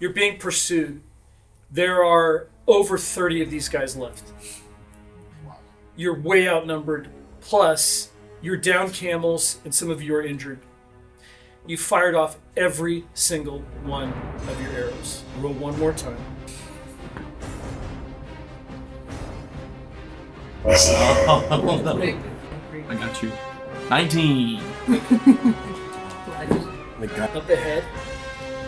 You're being pursued. There are over 30 of these guys left. You're way outnumbered. Plus, you're down camels and some of you are injured. You fired off every single one of your arrows. Roll one more time. I got you. 19. Up ahead,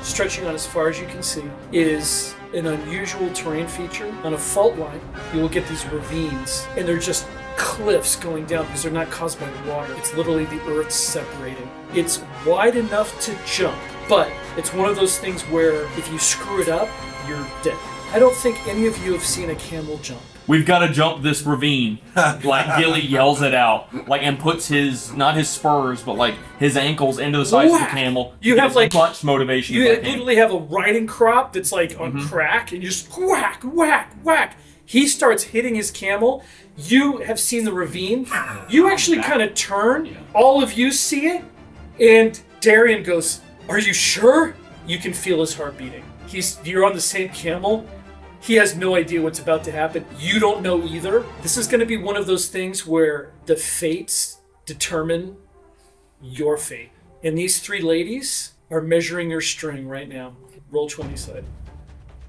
stretching on as far as you can see, is an unusual terrain feature. On a fault line, you will get these ravines, and they're just cliffs going down because they're not caused by water. It's literally the earth separating. It's wide enough to jump, but it's one of those things where if you screw it up, you're dead. I don't think any of you have seen a camel jump. We've got to jump this ravine. Like Gilly yells it out, and puts not his spurs, but his ankles into the sides of the camel. You have much motivation. You literally have a riding crop that's on crack, and you just whack, whack, whack. He starts hitting his camel. You have seen the ravine. You actually kind of turn. All of you see it, and Darian goes, "Are you sure?" You can feel his heart beating. You're on the same camel. He has no idea what's about to happen. You don't know either. This is going to be one of those things where the fates determine your fate. And these three ladies are measuring your string right now. Roll 20 side.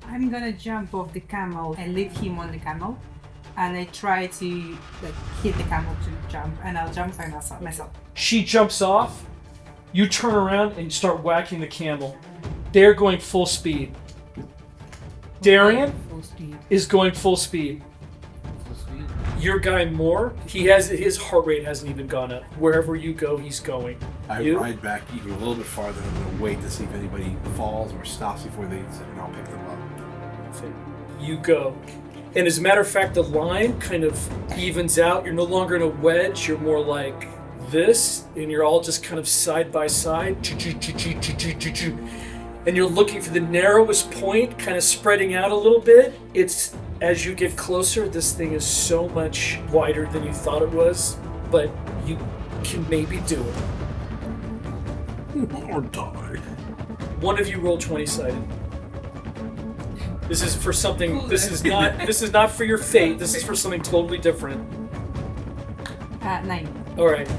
I'm going to jump off the camel and leave him on the camel. And I try to hit the camel to jump, and I'll jump by myself. She jumps off. You turn around and start whacking the camel. They're going full speed. Darian is going full speed. Your guy Moore, his heart rate hasn't even gone up. Wherever you go, he's going. I ride back even a little bit farther. I'm going to wait to see if anybody falls or stops before they, and I'll pick them up. You go. And as a matter of fact, the line kind of evens out. You're no longer in a wedge. You're more like this, and you're all just kind of side by side. And you're looking for the narrowest point, kind of spreading out a little bit. It's, as you get closer, this thing is so much wider than you thought it was, but you can maybe do it. Or die. One of you roll 20-sided. This is for something, this is not for your fate, this is for something totally different. 9. Alright.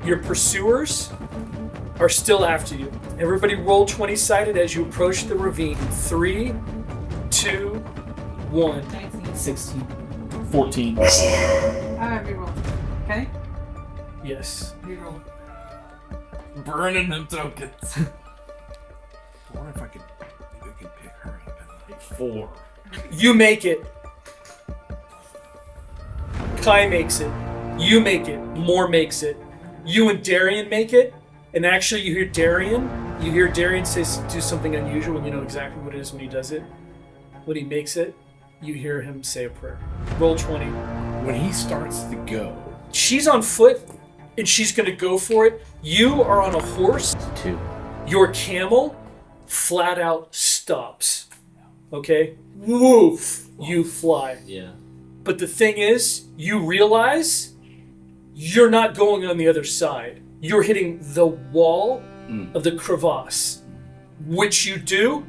Your pursuers are still after you. Everybody roll 20-sided as you approach the ravine. 3, 2, 1. 16. 14. Reroll. Okay? Yes. Reroll. Burning them tokens. I wonder if I could pick her up. 4. You make it. Kai makes it. You make it. Moore makes it. You and Darian make it. And actually, you hear Darian do something unusual, and you know exactly what it is when he does it. When he makes it, you hear him say a prayer. Roll 20. When he starts to go, she's on foot, and she's going to go for it. You are on a horse. 2. Your camel flat out stops. Okay? Woof! You fly. Yeah. But the thing is, you realize you're not going on the other side. You're hitting the wall of the crevasse. Which you do,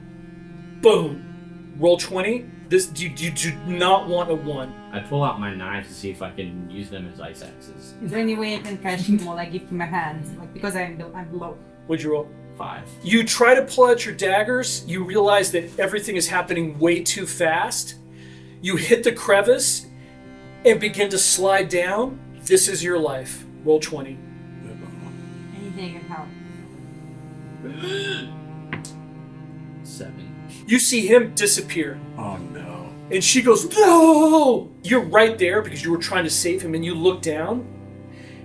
boom. Roll 20. You do not want a 1. I pull out my knives to see if I can use them as ice axes. Is there any way I can catch him while I give him a hand? Because I'm low. What'd you roll? 5. You try to pull out your daggers. You realize that everything is happening way too fast. You hit the crevice and begin to slide down. This is your life. Roll 20. Anything can help. 7. You see him disappear. oh no. And she goes, no! You're right there because you were trying to save him, and you look down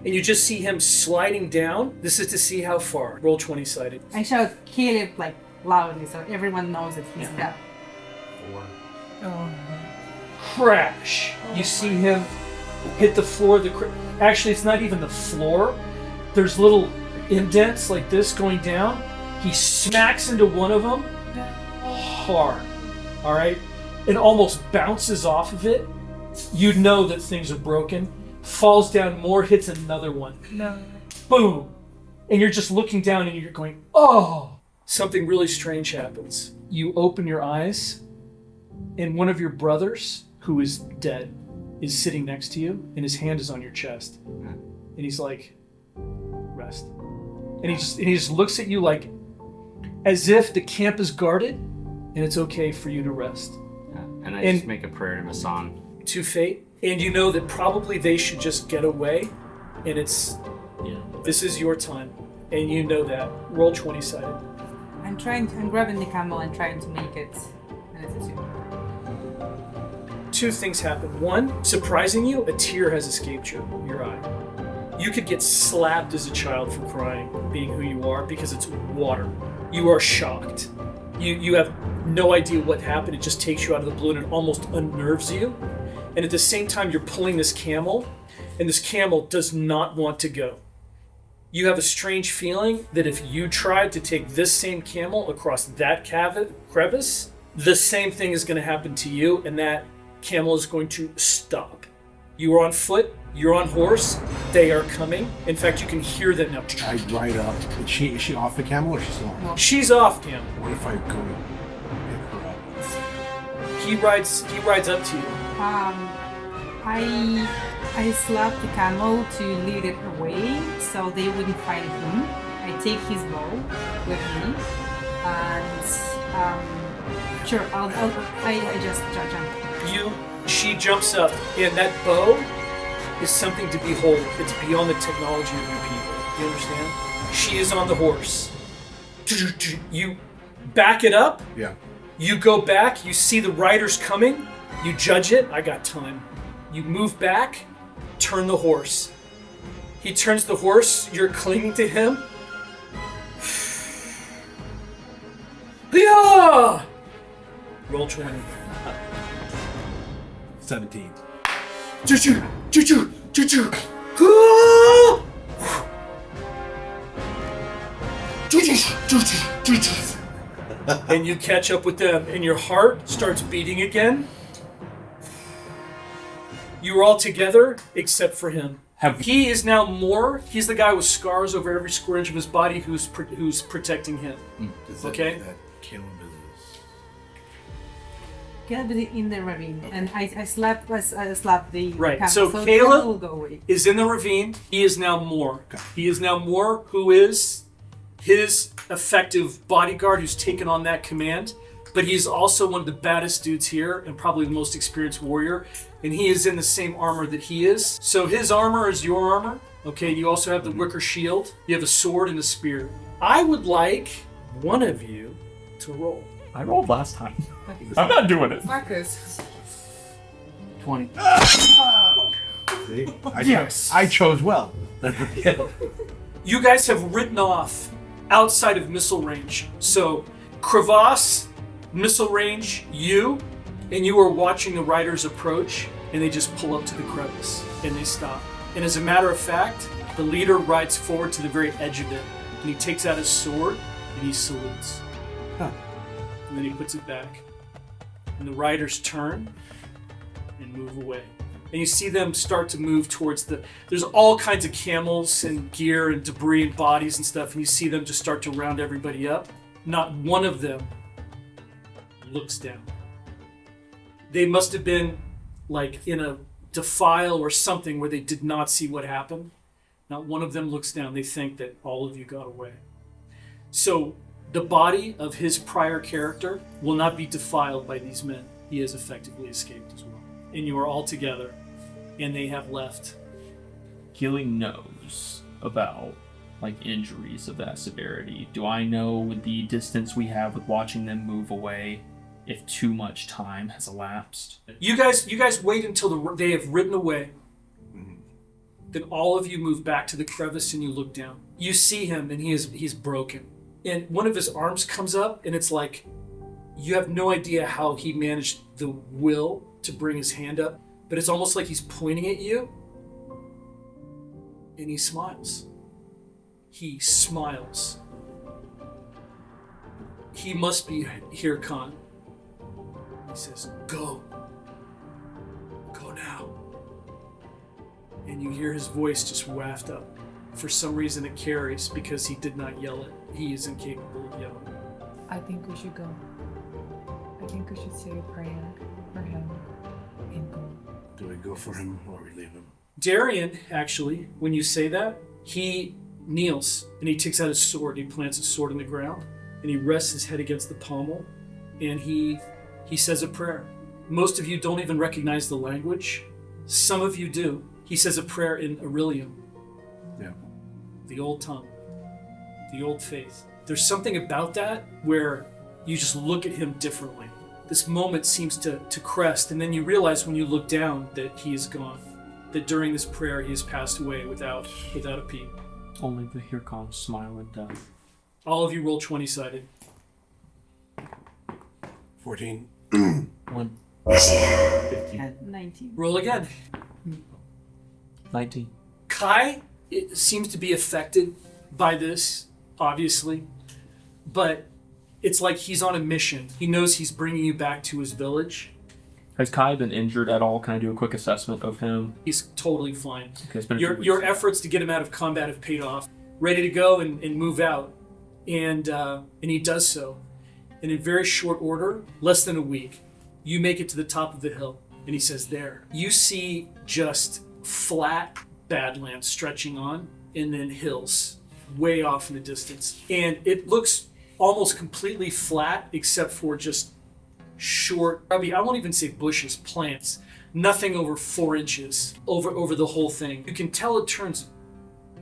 and you just see him sliding down. This is to see how far. Roll 20-sided. I shout, kill it loudly so everyone knows that he's dead. 4. Oh. Crash. You see him hit the floor. Actually, it's not even the floor. There's little indents like this going down. He smacks into one of them hard. All right? And almost bounces off of it. You know that things are broken. Falls down more, hits another one. No. Boom. And you're just looking down and you're going, oh. something really strange happens. You open your eyes, and one of your brothers, who is dead, is sitting next to you, and his hand is on your chest. And he's like, rest. And he just looks at you like, as if the camp is guarded, and it's okay for you to rest. And I just make a prayer to Masan. To fate, and you know that probably they should just get away, and this is your time, and you know that. Roll 20-sided. I'm grabbing the camel and trying to make it an attitude. Two things happen. One, surprising you, a tear has escaped your eye. You could get slapped as a child for crying, being who you are, because it's water. You are shocked. You have no idea what happened. It just takes you out of the blue and it almost unnerves you. And at the same time, you're pulling this camel, and this camel does not want to go. You have a strange feeling that if you tried to take this same camel across that crevice, the same thing is going to happen to you, and that camel is going to stop. You are on foot, you're on horse, they are coming. In fact, you can hear them now. I ride up. Is she off the camel or is she still on? She's off camel. What if I go pick her up? He rides up to you. I slap the camel to lead it away so they wouldn't find him. I take his bow with me, and sure, I just jump. She jumps up, and that bow is something to behold. It's beyond the technology of your people. You understand? She is on the horse. You back it up. Yeah. You go back. You see the riders coming. You judge it. I got time. You move back. Turn the horse. He turns the horse. You're clinging to him. Yeah! Roll 20. 17. And you catch up with them, and your heart starts beating again. You are all together, except for him. He is now more. He's the guy with scars over every square inch of his body who's protecting him. Okay? That Caleb is. Caleb is in the ravine, and I slap the Right. camel, So the camel Caleb will go away. is in the ravine. He is now more. He is now more, who is his effective bodyguard who's taken on that command. But he's also one of the baddest dudes here and probably the most experienced warrior. And he is in the same armor that he is. So his armor is your armor. Okay, you also have the wicker shield. You have a sword and a spear. I would like one of you to roll. I rolled last time. I'm not doing it. Marcus. 20. See? I chose well. You guys have ridden off outside of missile range. So crevasse, missile range, and you are watching the riders approach, and they just pull up to the crevice, and they stop. And as a matter of fact, the leader rides forward to the very edge of it, and he takes out his sword, and he salutes. Huh. And then he puts it back. And the riders turn and move away. And you see them start to move towards there's all kinds of camels and gear and debris and bodies and stuff, and you see them just start to round everybody up. Not one of them looks down. They must have been like in a defile or something where they did not see what happened. Not one of them looks down. They think that all of you got away. So the body of his prior character will not be defiled by these men. He has effectively escaped as well. And you are all together, and they have left. Keely knows about injuries of that severity. Do I know with the distance we have with watching them move away if too much time has elapsed? You guys wait until they have ridden away. Then all of you move back to the crevice and you look down. You see him, and he's broken. And one of his arms comes up, and it's like you have no idea how he managed the will to bring his hand up, but it's almost like he's pointing at you, and he smiles. He smiles. He must be here, Khan. He says, "Go. Go now." And you hear his voice just waft up. For some reason it carries because he did not yell it. He is incapable of yelling. I think we should go. I think we should say a prayer for him and go. Do we go for him or we leave him? Darian, actually, when you say that, he kneels and he takes out his sword. He plants his sword in the ground and he rests his head against the pommel and he says a prayer. Most of you don't even recognize the language. Some of you do. He says a prayer in Aurelium. Yeah. The old tongue. The old faith. There's something about that where you just look at him differently. This moment seems to crest, and then you realize when you look down that he is gone. That during this prayer he has passed away without a peep. Only the here comes smile and death. All of you roll 20-sided. 14. 1. 19. Roll again. 19. Kai seems to be affected by this, obviously, but it's like he's on a mission. He knows he's bringing you back to his village. Has Kai been injured at all? Can I do a quick assessment of him? He's totally fine. Okay, it's been a few Your weeks. efforts to get him out of combat have paid off. Ready to go and move out. And he does so. And in very short order, less than a week, you make it to the top of the hill. And he says, there. You see just flat badlands stretching on, and then hills way off in the distance. And it looks almost completely flat, except for just short, I won't even say bushes, plants, nothing over 4 inches over the whole thing. You can tell it turns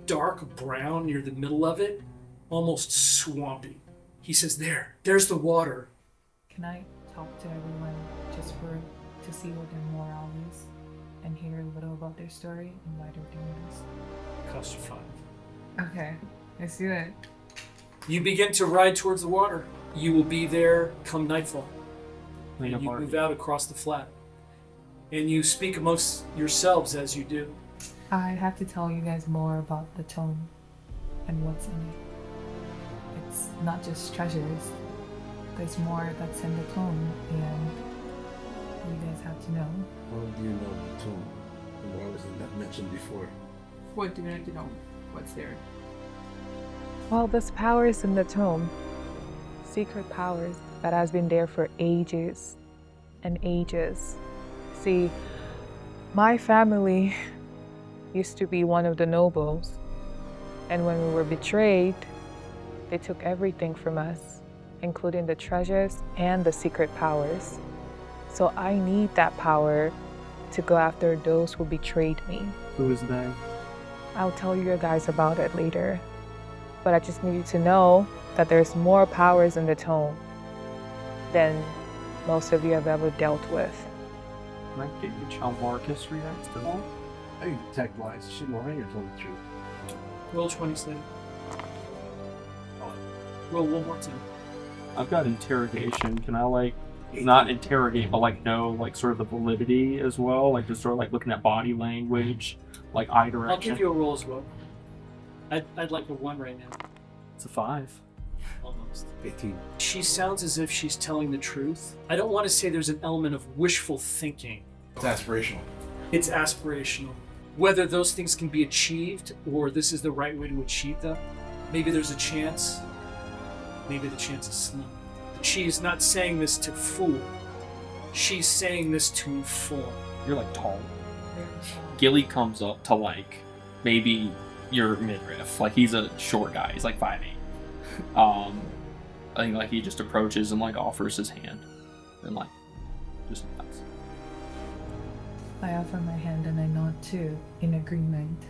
dark brown near the middle of it, almost swampy. He says, there's the water. Can I talk to everyone just to see what their morale is and hear a little about their story and why they're doing this? Cost you 5. Okay, let's do it. You begin to ride towards the water. You will be there come nightfall. And you move out across the flat. And you speak amongst yourselves as you do. I have to tell you guys more about the tome and what's in it. It's not just treasures. There's more that's in the tome, and you guys have to know. What do you know of the tomb? And why wasn't that mentioned before? What do you need to know? What's there? Well, there's powers in the tome. Secret powers that has been there for ages and ages. See, my family used to be one of the nobles, and when we were betrayed, they took everything from us, including the treasures and the secret powers. So I need that power to go after those who betrayed me. Who is they? I'll tell you guys about it later, but I just need you to know that there's more powers in the tome than most of you have ever dealt with. Can I get you how Marcus reacts to that? I think tech-wise, she Moranger told the truth. Roll 20-sided. Roll one more time. I've got interrogation. Can I not interrogate, but know sort of the validity as well? Just sort of looking at body language, eye direction. I'll give you a roll as well. I'd like a 1 right now. It's a 5. Almost. 18. She sounds as if she's telling the truth. I don't want to say there's an element of wishful thinking. It's aspirational. It's aspirational. Whether those things can be achieved or this is the right way to achieve them, maybe there's a chance. Maybe the chance is slim. She is not saying this to fool. She's saying this to inform. You're tall. Gilly comes up to maybe your midriff. He's a short guy. He's 5'8". I think he just approaches and offers his hand and just nods. I offer my hand and I nod too, in agreement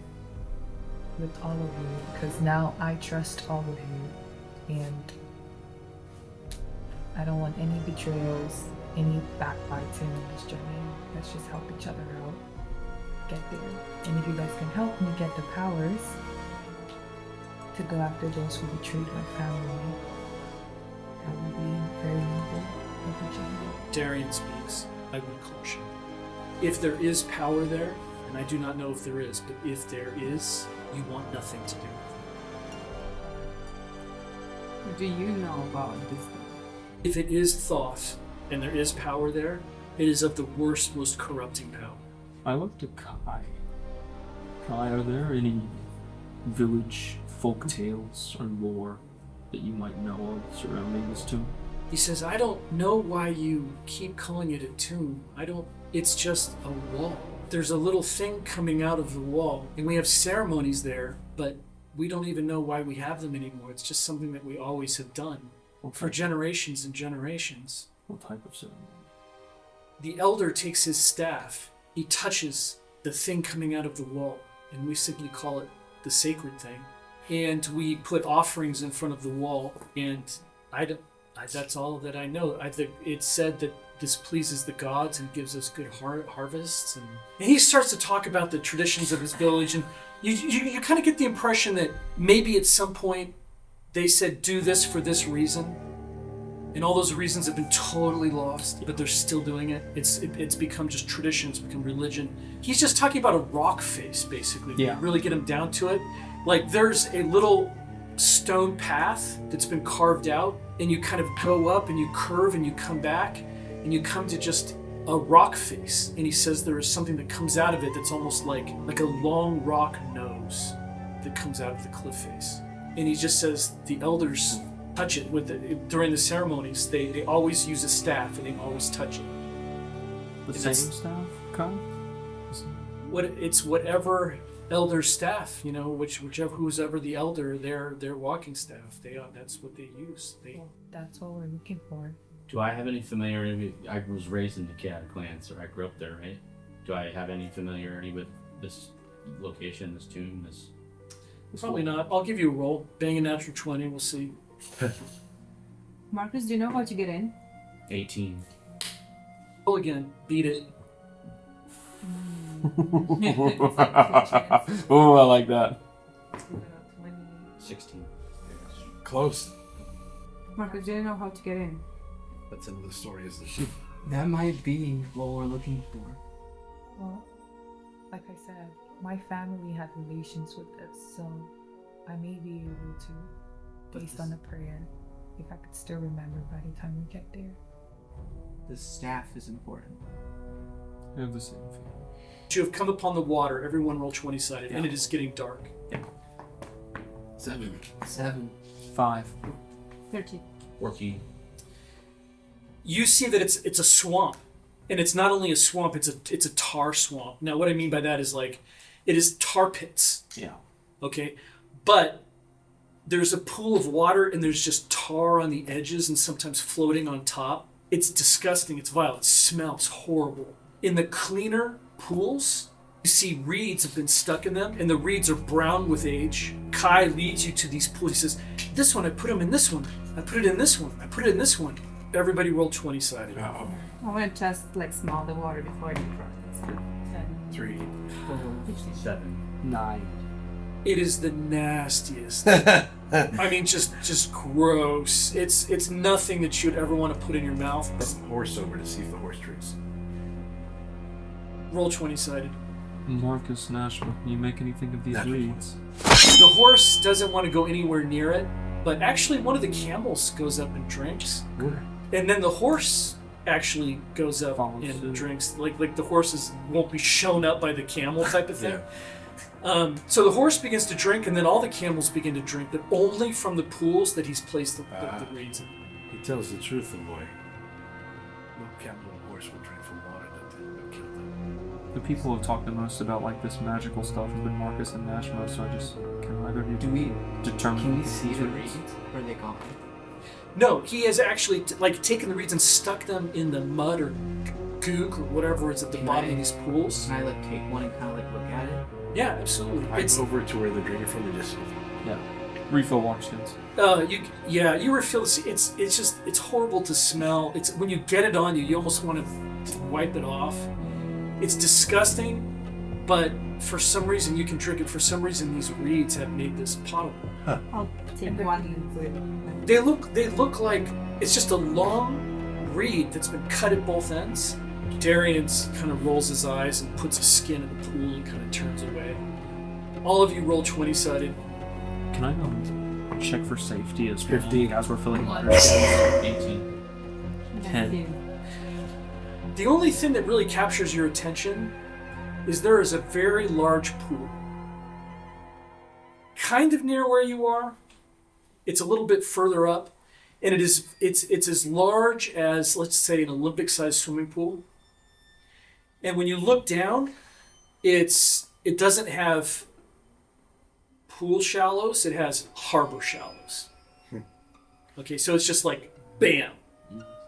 with all of you, because now I trust all of you, and I don't want any betrayals, any backbites in this journey. Let's just help each other out, get there. And if you guys can help me get the powers to go after those who betrayed my family, that would be very noble of each of you. Darian speaks. I would caution. If there is power there, and I do not know if there is, but if there is, you want nothing to do with What do you know about this? it. If it is thought, and there is power there, it is of the worst, most corrupting power. I look to Kai. Kai, are there any village folk tales or lore that you might know of surrounding this tomb? He says, I don't know why you keep calling it a tomb. It's just a wall. There's a little thing coming out of the wall, and we have ceremonies there, but we don't even know why we have them anymore. It's just something that we always have done for generations and generations. What type of ceremony? The elder takes his staff, he touches the thing coming out of the wall, and we simply call it the sacred thing. And we put offerings in front of the wall, and that's all that I know. I think it's said that this pleases the gods and gives us good harvests. And he starts to talk about the traditions of his village, and you kind of get the impression that maybe at some point they said, do this for this reason. And all those reasons have been totally lost, but they're still doing it. It's become just tradition, it's become religion. He's just talking about a rock face, basically. Yeah. You really get him down to it. Like, there's a little stone path that's been carved out, and you kind of go up and you curve and you come back, and you come to just a rock face. And he says there is something that comes out of it that's almost like a long rock nose that comes out of the cliff face. And he just says the elders touch it during the ceremonies. They always use a staff and they always touch it. The same staff, Kyle? It's whatever elder staff, whichever who's ever the elder, their walking staff. That's what they use. That's what we're looking for. Do I have any familiarity? I was raised in the Cataclan, so I grew up there, right? Do I have any familiarity with this location, this tomb, this? Probably not. I'll give you a roll. Bang a natural 20. We'll see. Marcus, do you know how to get in? 18. Roll again. Beat it. Oh, I like that. 16. Close. Marcus, do you know how to get in? That's another story, isn't it? That might be what we're looking for. Well, like I said, my family had relations with this, so I may be able to, based on the prayer, if I could still remember by the time we get there. The staff is important. I have the same feeling. You have come upon the water. Everyone roll 20-sided, and it is getting dark. 7. 7. 5. 13. 14. You see that it's a swamp, and it's not only a swamp; it's a tar swamp. Now, what I mean by that is it is tar pits. Yeah. Okay, but there's a pool of water, and there's just tar on the edges, and sometimes floating on top. It's disgusting. It's vile. It smells horrible. In the cleaner pools, you see reeds have been stuck in them, and the reeds are brown with age. Kai leads you to these pools. He says, "This one, I put them in this one. I put it in this one. I put it in this one." Everybody roll 20-sided. Oh, I want to just smell the water before I try. 3. 7. 9. It is the nastiest. I mean, just gross. It's nothing that you'd ever want to put in your mouth. Let's horse over to see if the horse drinks. Roll 20-sided. Marcus Nashma, can you make anything of these Natural. reeds? The horse doesn't want to go anywhere near it, but actually one of the camels goes up and drinks. Good. And then the horse actually goes up Follows and suit. drinks. Like the horses won't be shown up by the camel type of thing. So the horse begins to drink, and then all the camels begin to drink, but only from the pools that he's placed the reeds in. He tells the truth, the boy. No camel or horse will drink from water that kill them. The people who have talked the most about this magical stuff have been Marcus and Nashma, so I just can either of you Do we determine? Can we see these the reeds? reeds? Or are they gone? No, he has actually taken the reeds and stuck them in the mud or gook or whatever is at the Can bottom I- of these pools. Can I take one and kind of look at it? Yeah, absolutely. I go over to where they're drinking from and just Yeah. Refill washskins. You refill this. It's horrible to smell. It's when you get it on you, you almost want to wipe it off. It's disgusting, but for some reason you can drink it. For some reason these reeds have made this potable. I'll take one and put it in. They look like it's just a long reed that's been cut at both ends. Darian's kind of rolls his eyes and puts a skin in the pool and kind of turns away. All of you roll 20-sided. Can I check for safety as 15. as we're filling waters? 18. 10. The only thing that really captures your attention is there is a very large pool. Kind of near where you are, It's a little bit further up, and it's as large as, let's say, an Olympic-sized swimming pool. And when you look down, it doesn't have pool shallows, it has harbor shallows. Okay, so it's just like bam.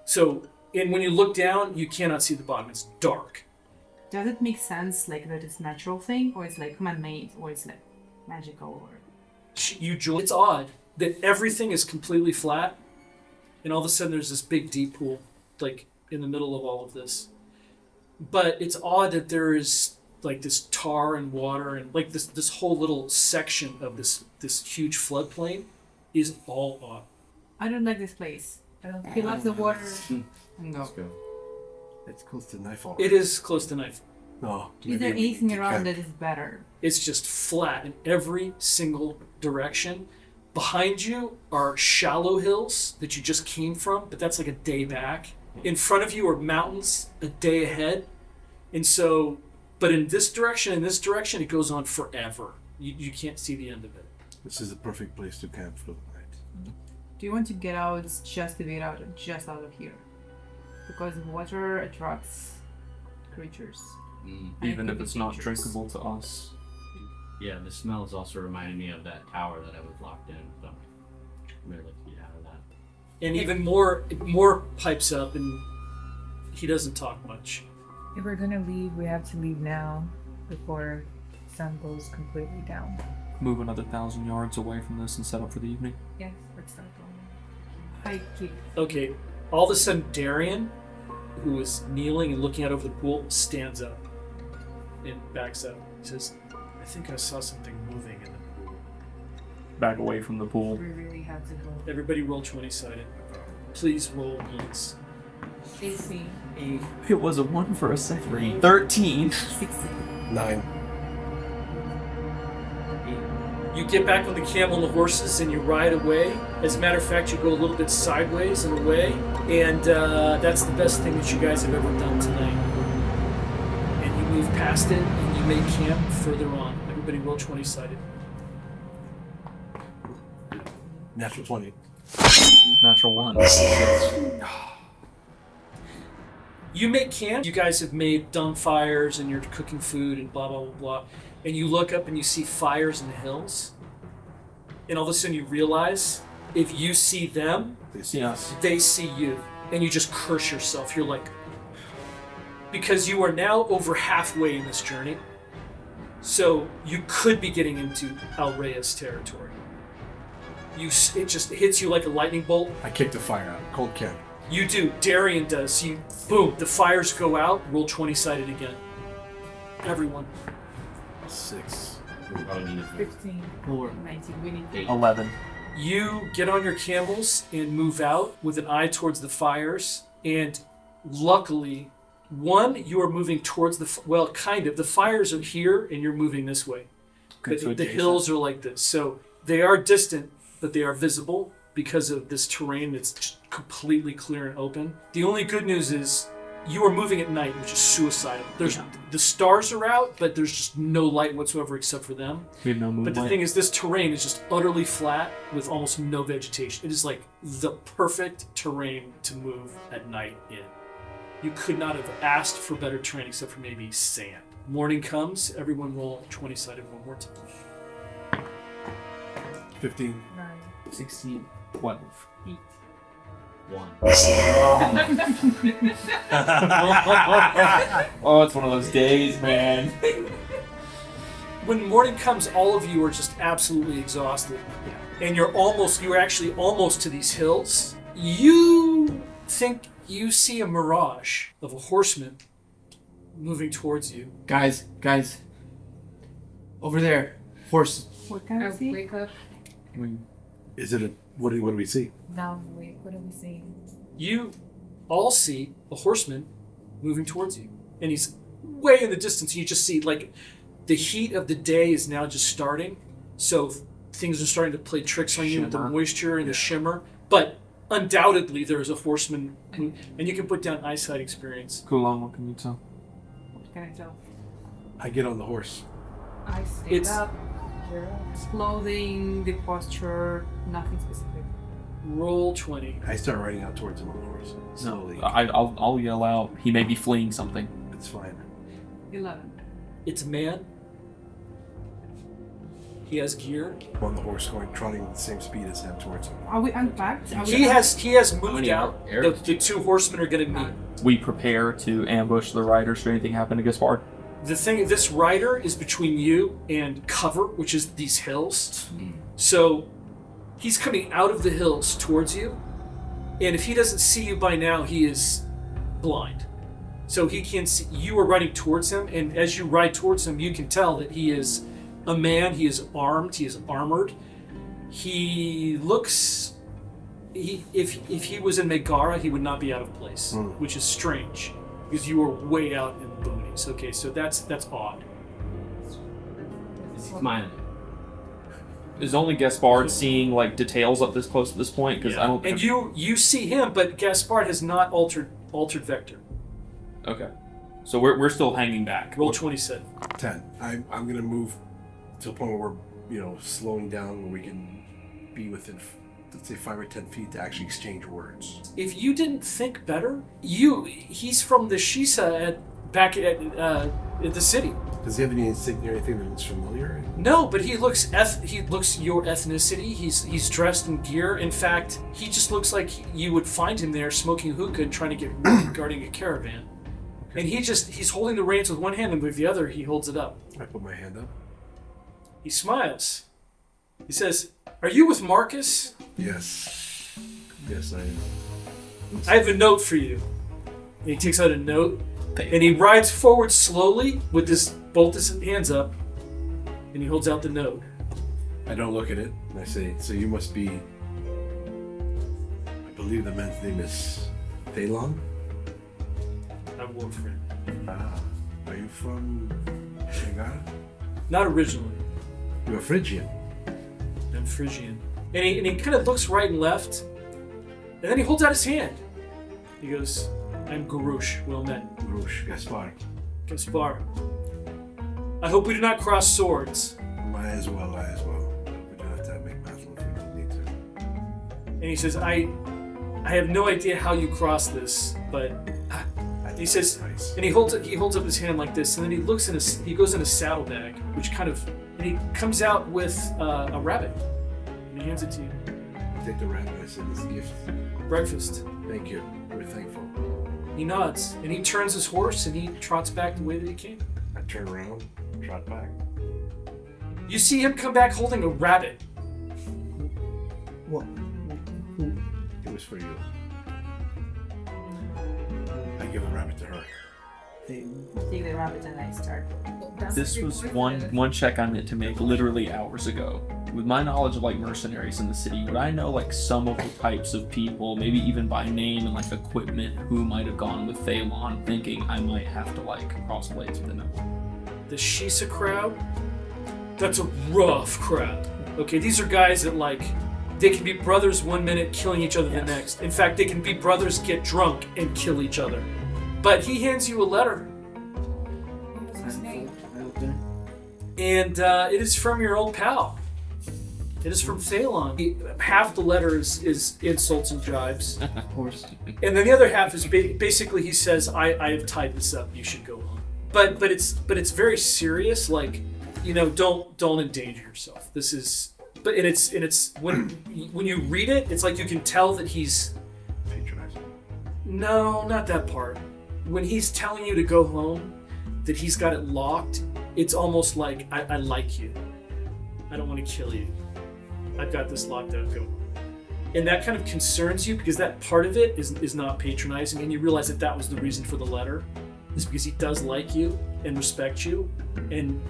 So, and when you look down, you cannot see the bottom. It's dark. Does it make sense, like, that it's a natural thing, or it's like man-made, or it's like magical, or? It's odd that everything is completely flat, and all of a sudden there's this big deep pool, like in the middle of all of this. But it's odd that there is like this tar and water, and like this whole little section of this huge floodplain is all odd. I don't like this place. I don't fill up the water and go. Let's go. It's close to nightfall. It is close to night. No. Is there anything around that is better? It's just flat in every single direction. Behind you are shallow hills that you just came from, but that's like a day back. In front of you are mountains a day ahead. And so, but in this direction, it goes on forever. You can't see the end of it. This is the perfect place to camp for the night. Do you want to get out just a bit out of here? Because water attracts creatures. Even if it's not drinkable to us. Yeah, the smell is also reminding me of that tower that I was locked in, so I'm really like to get out of that. And even more pipes up, and he doesn't talk much. If we're gonna leave, we have to leave now before sun goes completely down. Move another 1,000 yards away from this and set up for the evening. Yes, let's start going. I keep. Okay, all of a sudden Darian, who was kneeling and looking out over the pool, stands up and backs up. He says, I think I saw something moving in the pool. Back away from the pool. We really have to go. Everybody roll 20-sided. Please roll once. 18, It was a 1 for a second. 13. 16. 9. You get back on the camel and the horses and you ride away. As a matter of fact, you go a little bit sideways and away. And that's the best thing that you guys have ever done tonight. And you move past it and you make camp further on. Everybody roll 20-sided. Natural 20. Natural 1. You make camp. You guys have made dung fires and you're cooking food and blah, blah, blah, blah. And you look up and you see fires in the hills. And all of a sudden you realize if you see them, They see us. they see you. And you just curse yourself. You're like, because you are now over halfway in this journey. So you could be getting into Alrea's territory. It just hits you like a lightning bolt. I kicked the fire out. Cold camp. You do. Darian does. Boom. The fires go out. Roll 20-sided again. Everyone. 6. Probably need 15. 4. 19. We need 8. 11. You get on your camels and move out with an eye towards the fires. And luckily, you are moving towards kind of. The fires are here and you're moving this way. Okay, so The adjacent. hills are like this. So they are distant, but they are visible because of this terrain that's just completely clear and open. The only good news is you are moving at night, which is suicidal. The stars are out, but there's just no light whatsoever except for them. We have no moonlight. But the thing is, this terrain is just utterly flat with almost no vegetation. It is like the perfect terrain to move at night in. You could not have asked for better terrain except for maybe sand. Morning comes, everyone roll 20-sided one more time. 15. 9. 16. 12. 8. 1. Oh, it's one of those days, man. When morning comes, all of you are just absolutely exhausted. And you're actually almost to these hills. You think you see a mirage of a horseman moving towards you. Guys. Over there. Horse. What can I see? Wake up. Is it what do we see? Now, wait, what are we seeing? You all see a horseman moving towards you. And he's way in the distance. You just see, like, the heat of the day is now just starting. So things are starting to play tricks on you with the Shimmer. moisture and the shimmer. But undoubtedly, there is a horseman. And you can put down eyesight experience. Kulon, what can you tell? What can I tell? I get on the horse. I stand It's- up. Clothing, the posture, nothing specific. Roll 20. I start riding out towards him on the horse. Slowly. I'll yell out. He may be fleeing something. It's fine. 11. It's a man. He has gear. I'm on the horse trotting at the same speed as him towards him. Are we unpacked? He has moved many out. arrows? The two horsemen are going to meet. We prepare to ambush the riders. Should anything happen to Gaspard? The thing, this rider is between you and cover, which is these hills. So he's coming out of the hills towards you, and if he doesn't see you by now, he is blind. So he can't see. You are riding towards him, and as you ride towards him, you can tell that he is a man. He is armed. He is armored. He looks. If he was in Megara, he would not be out of place, which is strange because you are way out in the boonies. Okay, so that's odd. Is he smiling? Is only Gaspard seeing like details up this close at this point? Because I don't. And you see him, but Gaspard has not altered vector. Okay, so we're still hanging back. Roll 27. 10. I'm gonna move to a point where we're slowing down where we can be within, let's say, 5 or 10 feet to actually exchange words. If you didn't think better, he's from the Shisa back at the city. Does he have any insignia or anything that's familiar? No, but he looks your ethnicity. He's dressed in gear. In fact, he just looks like you would find him there smoking hookah and trying to get rid guarding a caravan. And he's holding the reins with one hand, and with the other he holds it up. I put my hand up. He smiles. He says, "Are you with Marcus? Yes. Yes, I am. I have a note for you." And he takes out a note, and he rides forward slowly with both his hands up, and he holds out the note. I don't look at it, and I say, "So you must be." I believe the man's name is Thalon. I'm Warfriend. Are you from Megara? Not originally. You're a Phrygian. I'm Phrygian. And he kind of looks right and left, and then he holds out his hand. He goes, "I'm Garush, well met. Rouge, Gaspard. Gaspar. I hope we do not cross swords." Might as well. We don't have to make battle if we don't need to. And he says, I have no idea how you cross this, but he says, Nice. and he holds up his hand like this, and then he goes in a saddlebag, and he comes out with a rabbit, and he hands it to you. I take the rabbit. I said, "It's a gift. Breakfast. Thank you. We're thankful." He nods, and he turns his horse, and he trots back the way that he came. I turn around, trot back. You see him come back holding a rabbit. What? It was for you. I give the rabbit to her. Take the rabbit and I start. This was one check I meant to make literally hours ago. With my knowledge of like mercenaries in the city, would I know like some of the types of people, maybe even by name and like equipment, who might have gone with Thalon, thinking I might have to like cross blades with them? The Shisa crowd, that's a rough crowd. Okay, these are guys that they can be brothers one minute, killing each other the next. In fact, they can be brothers, get drunk, and kill each other. But he hands you a letter, and it is from your old pal. It is from Thalon. Half the letter is insults and jibes, Of course. and then the other half is basically he says, "I have tied this up. You should go on." But it's very serious. Like, don't endanger yourself. This is. But it's when you read it, it's like you can tell that he's. Patronizing. No, not that part. When he's telling you to go home, that he's got it locked. It's almost like I like you. I don't want to kill you. I've got this locked out. Go. And that kind of concerns you because that part of it is not patronizing, and you realize that was the reason for the letter, is because he does like you and respect you, and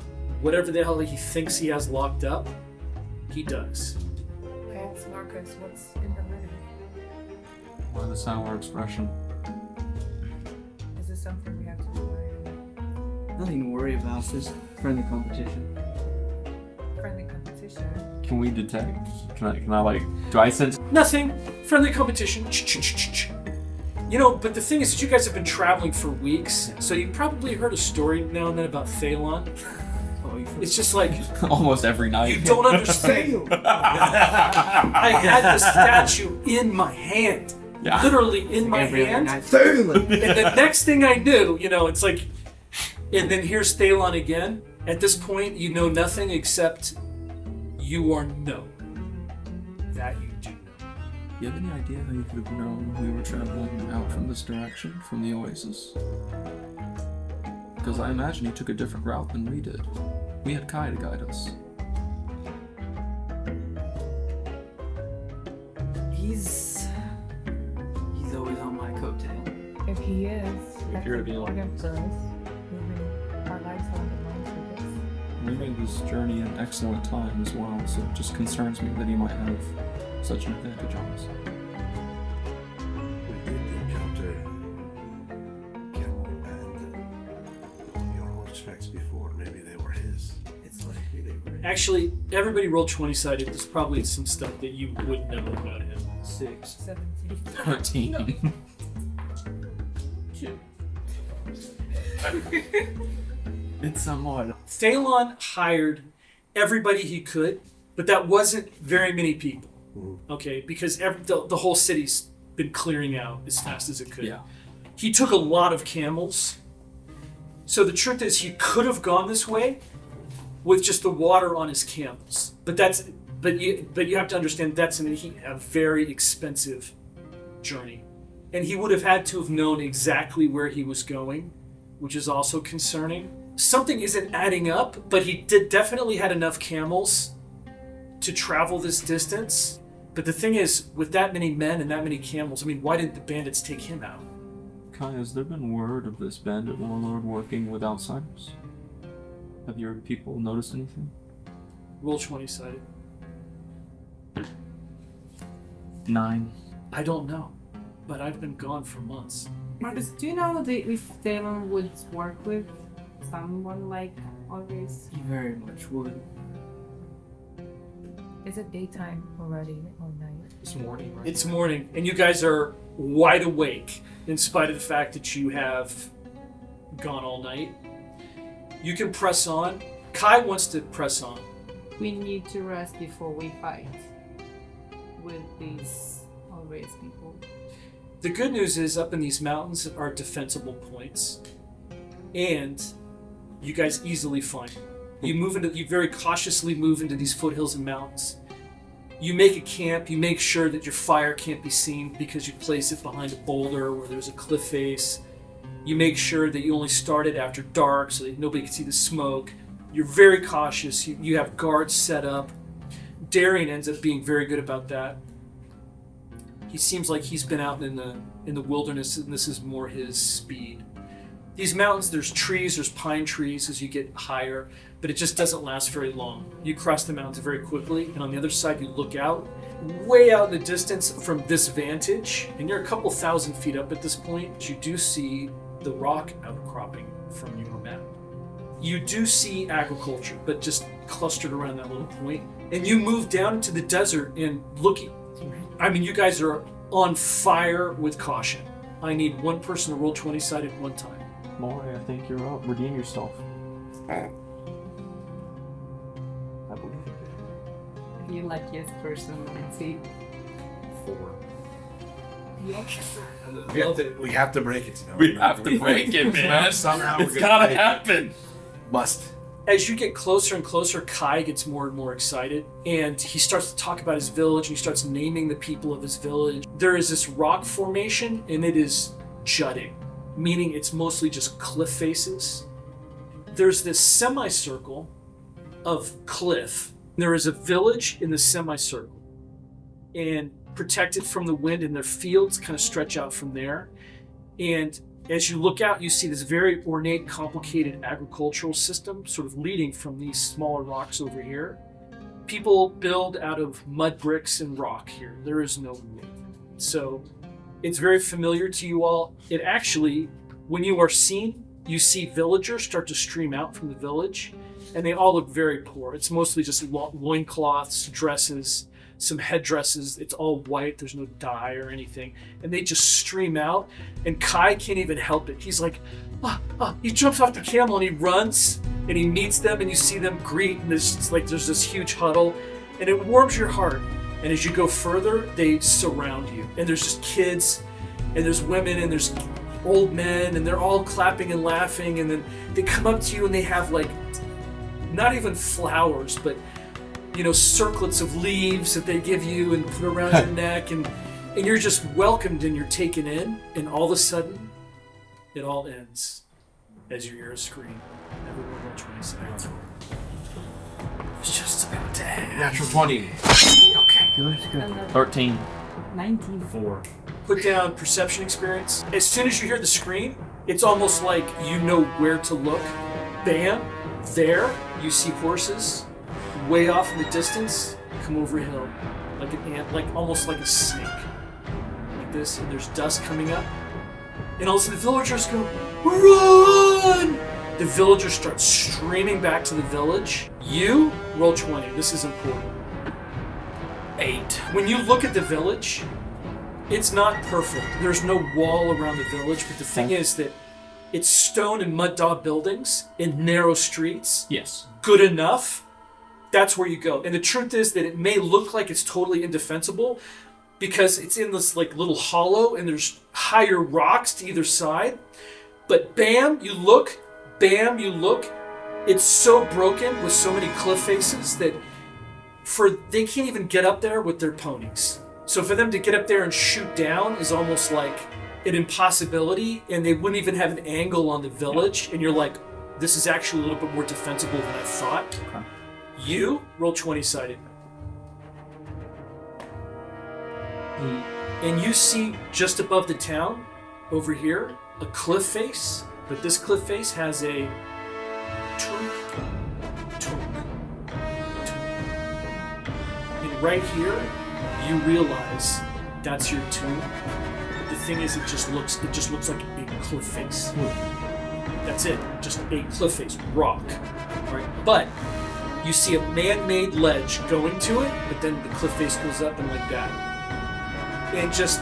whatever the hell he thinks he has locked up, he does. I asked Marcus what's in the letter. What are the sour expression? Is this something we have to worry about? Nothing to worry about. It's just friendly competition. Friendly competition. Can we detect? Can I like? Do I sense? Nothing. Friendly competition. But the thing is that you guys have been traveling for weeks, so you probably heard a story now and then about Thalon. Oh, It's just like, Almost every night. you don't understand. I had the statue in my hand. Yeah. Literally in my Every other hand. night. Thurman! And the next thing I knew, it's like, and then here's Thalon again. At this point, you know nothing except you are known. That you do know. You have any idea how you could have known we were traveling out from this direction, from the oasis? Because I imagine you took a different route than we did. We had Kai to guide us. He's always on my coattail. If he is, that's here to be important for us. Our lives are on the line for this. We made this journey in excellent time as well, so it just concerns me that he might have such an advantage on us. We did encounter Camel and horse before. Maybe they were his. It's likely they were his. Actually, everybody rolled 20-sided. There's probably some stuff that you wouldn't know about him. 6. 17. 13. It's somewhat. Thalon hired everybody he could, but that wasn't very many people. Okay, because the whole city's been clearing out as fast as it could. Yeah. He took a lot of camels. So the truth is, he could have gone this way with just the water on his camels. But you have to understand that's a very expensive journey, and he would have had to have known exactly where he was going, which is also concerning. Something isn't adding up, but he definitely had enough camels to travel this distance. But the thing is, with that many men and that many camels, why didn't the bandits take him out? Kai, has there been word of this bandit warlord working with outsiders? Have your people noticed anything? Roll 20-sided. 9. I don't know, but I've been gone for months. Marcus, do you know if Talon would work with someone like always? He very much would. Is it daytime already or night? It's morning, right? It's morning, and you guys are wide awake, in spite of the fact that you have gone all night. You can press on. Kai wants to press on. We need to rest before we fight with these always people. The good news is, up in these mountains are defensible points, and you guys easily find them. You very cautiously move into these foothills and mountains. You make a camp. You make sure that your fire can't be seen because you place it behind a boulder where there's a cliff face. You make sure that you only start it after dark so that nobody can see the smoke. You're very cautious. You have guards set up. Darian ends up being very good about that. He seems like he's been out in the wilderness, and this is more his speed. These mountains, there's trees, there's pine trees as you get higher, but it just doesn't last very long. You cross the mountains very quickly, and on the other side you look out, way out in the distance from this vantage, and you're a couple thousand feet up at this point, but you do see the rock outcropping from your map. You do see agriculture, but just clustered around that little point. And you move down into the desert and looking. You guys are on fire with caution. I need one person to roll 20-sided one time. Maury, I think you're up. Redeem yourself. I believe it. You luckiest person I see. 4. Yes. We have to break it. We have to break it, man. Somehow It's gotta happen. Must. As you get closer and closer, Kai gets more and more excited, and he starts to talk about his village, and he starts naming the people of his village. There is this rock formation, and it is jutting, meaning it's mostly just cliff faces. There's this semicircle of cliff. There is a village in the semicircle, and protected from the wind, and their fields kind of stretch out from there. And as you look out, you see this very ornate, complicated agricultural system sort of leading from these smaller rocks over here. People build out of mud bricks and rock here. There is no wood. So it's very familiar to you all. It actually, when you are seen, you see villagers start to stream out from the village, and they all look very poor. It's mostly just loincloths, dresses, some headdresses. It's all white. There's no dye or anything. And they just stream out, and Kai can't even help it. He's like, he jumps off the camel and he runs, And he meets them, and you see them greet, and there's this huge huddle, and it warms your heart. And as you go further, they surround you, and there's just kids, and there's women, and there's old men, and they're all clapping and laughing, and then they come up to you, and they have like, not even flowers, but circlets of leaves that they give you and put around your neck, and you're just welcomed and you're taken in, and all of a sudden, it all ends as you hear a scream. Everyone roll 20 seconds. It's just about to end. Natural 20. Okay. Good. 13. 19. 4. Put down perception experience. As soon as you hear the scream, it's almost like you know where to look. Bam! There, you see horses way off in the distance come over a hill, like an ant, almost like a snake, like this. And there's dust coming up, and all of a sudden the villagers go, "Run!" The villagers start streaming back to the village. You roll 20. This is important. 8. When you look at the village, it's not perfect. There's no wall around the village, but the thing is that it's stone and mud daub buildings in narrow streets. Yes. Good enough. That's where you go. And the truth is that it may look like it's totally indefensible because it's in this little hollow and there's higher rocks to either side. But bam, you look. Bam, you look. It's so broken with so many cliff faces that they can't even get up there with their ponies. So for them to get up there and shoot down is almost like an impossibility, and they wouldn't even have an angle on the village, and you're like, this is actually a little bit more defensible than I thought. Okay. You roll 20-sided. And you see just above the town, over here, a cliff face, but this cliff face has a tomb. And right here, you realize that's your tomb. The thing is, it just looks like a big cliff face. That's it, just a cliff face, rock. Right? But you see a man-made ledge going to it, but then the cliff face goes up and like that. And just,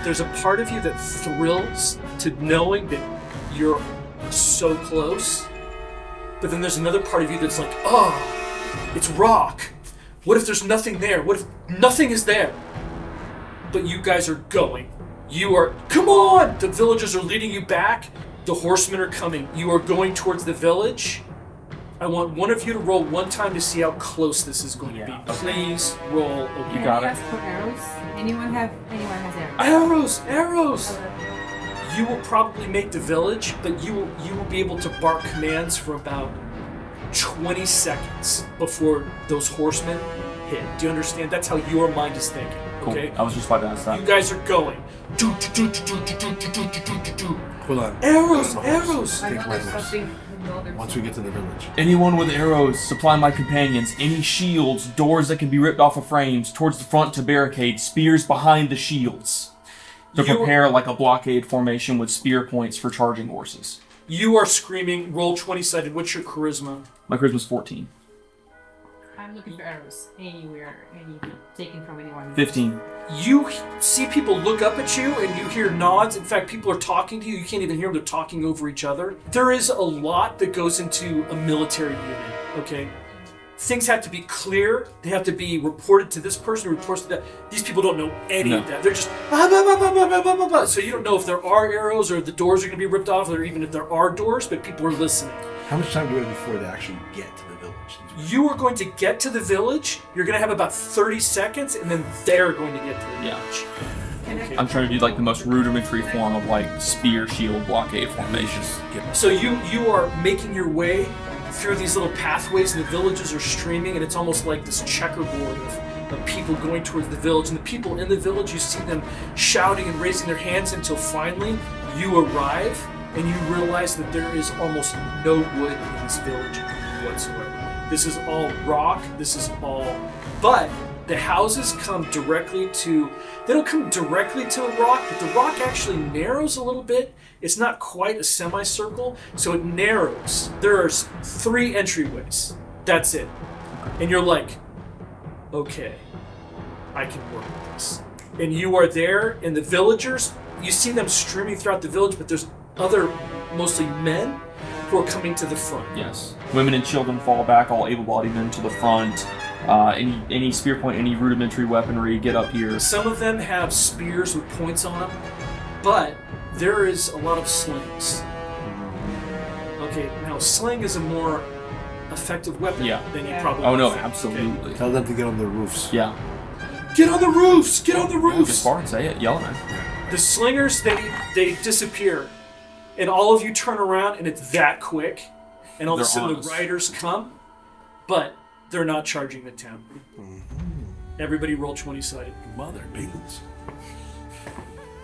there's a part of you that thrills to knowing that you're so close. But then there's another part of you that's like, oh, it's rock. What if there's nothing there? What if nothing is there? But you guys are going. Come on! The villagers are leading you back. The horsemen are coming. You are going towards the village. I want one of you to roll one time to see how close this is going to be. Please roll. You got it. Ask for arrows. Anyone has arrows? Arrows! You will probably make the village, but you will be able to bark commands for about 20 seconds before those horsemen hit. Do you understand? That's how your mind is thinking. Cool. Okay? I was just about to ask that. You guys are going. Hold on. Arrows! I I think know there's my something another. Once we get to the village. Anyone with arrows, supply my companions. Any shields, doors that can be ripped off of frames, towards the front to barricade, spears behind the shields. To prepare like a blockade formation with spear points for charging horses. You are screaming, roll 20-sided. What's your charisma? My charisma's 14. I'm looking for arrows anywhere, taken from anyone. 15. You see people look up at you and you hear nods. In fact, people are talking to you. You can't even hear them. They're talking over each other. There is a lot that goes into a military unit, okay? Things have to be clear. They have to be reported to this person, reports to that. These people don't know any of that. They're just, so you don't know if there are arrows or the doors are going to be ripped off or even if there are doors, but people are listening. How much time do we have before they actually get to the village? You are going to get to the village. You're going to have about 30 seconds, and then they're going to get to the village. Okay. I'm trying to do like the most rudimentary form of like spear shield blockade formations. So you are making your way through these little pathways, and the villages are streaming, and it's almost like this checkerboard of people going towards the village. And the people in the village, you see them shouting and raising their hands until finally you arrive, and you realize that there is almost no wood in this village whatsoever. This is all rock. But the houses come directly to, they don't come directly to the rock, but the rock actually narrows a little bit. It's not quite a semicircle, so it narrows. There are 3 entryways. That's it. And you're like, okay, I can work with this. And you are there, and the villagers, you see them streaming throughout the village, but there's other, mostly men, who are coming to the front. Yes. Women and children fall back, all able-bodied men to the front. Any spear point, any rudimentary weaponry, get up here. Some of them have spears with points on them, but there is a lot of slings. Okay, now sling is a more effective weapon than you probably Oh no, think. absolutely. Tell them to get on the roofs. Yeah. Get on the roofs! Get on the Look as roofs! far and say it, yell at me. The slingers, they disappear. And all of you turn around and it's that quick. And all of a They're sudden on the us. riders come, but they're not charging the town. Everybody roll 20-sided. Mother beans.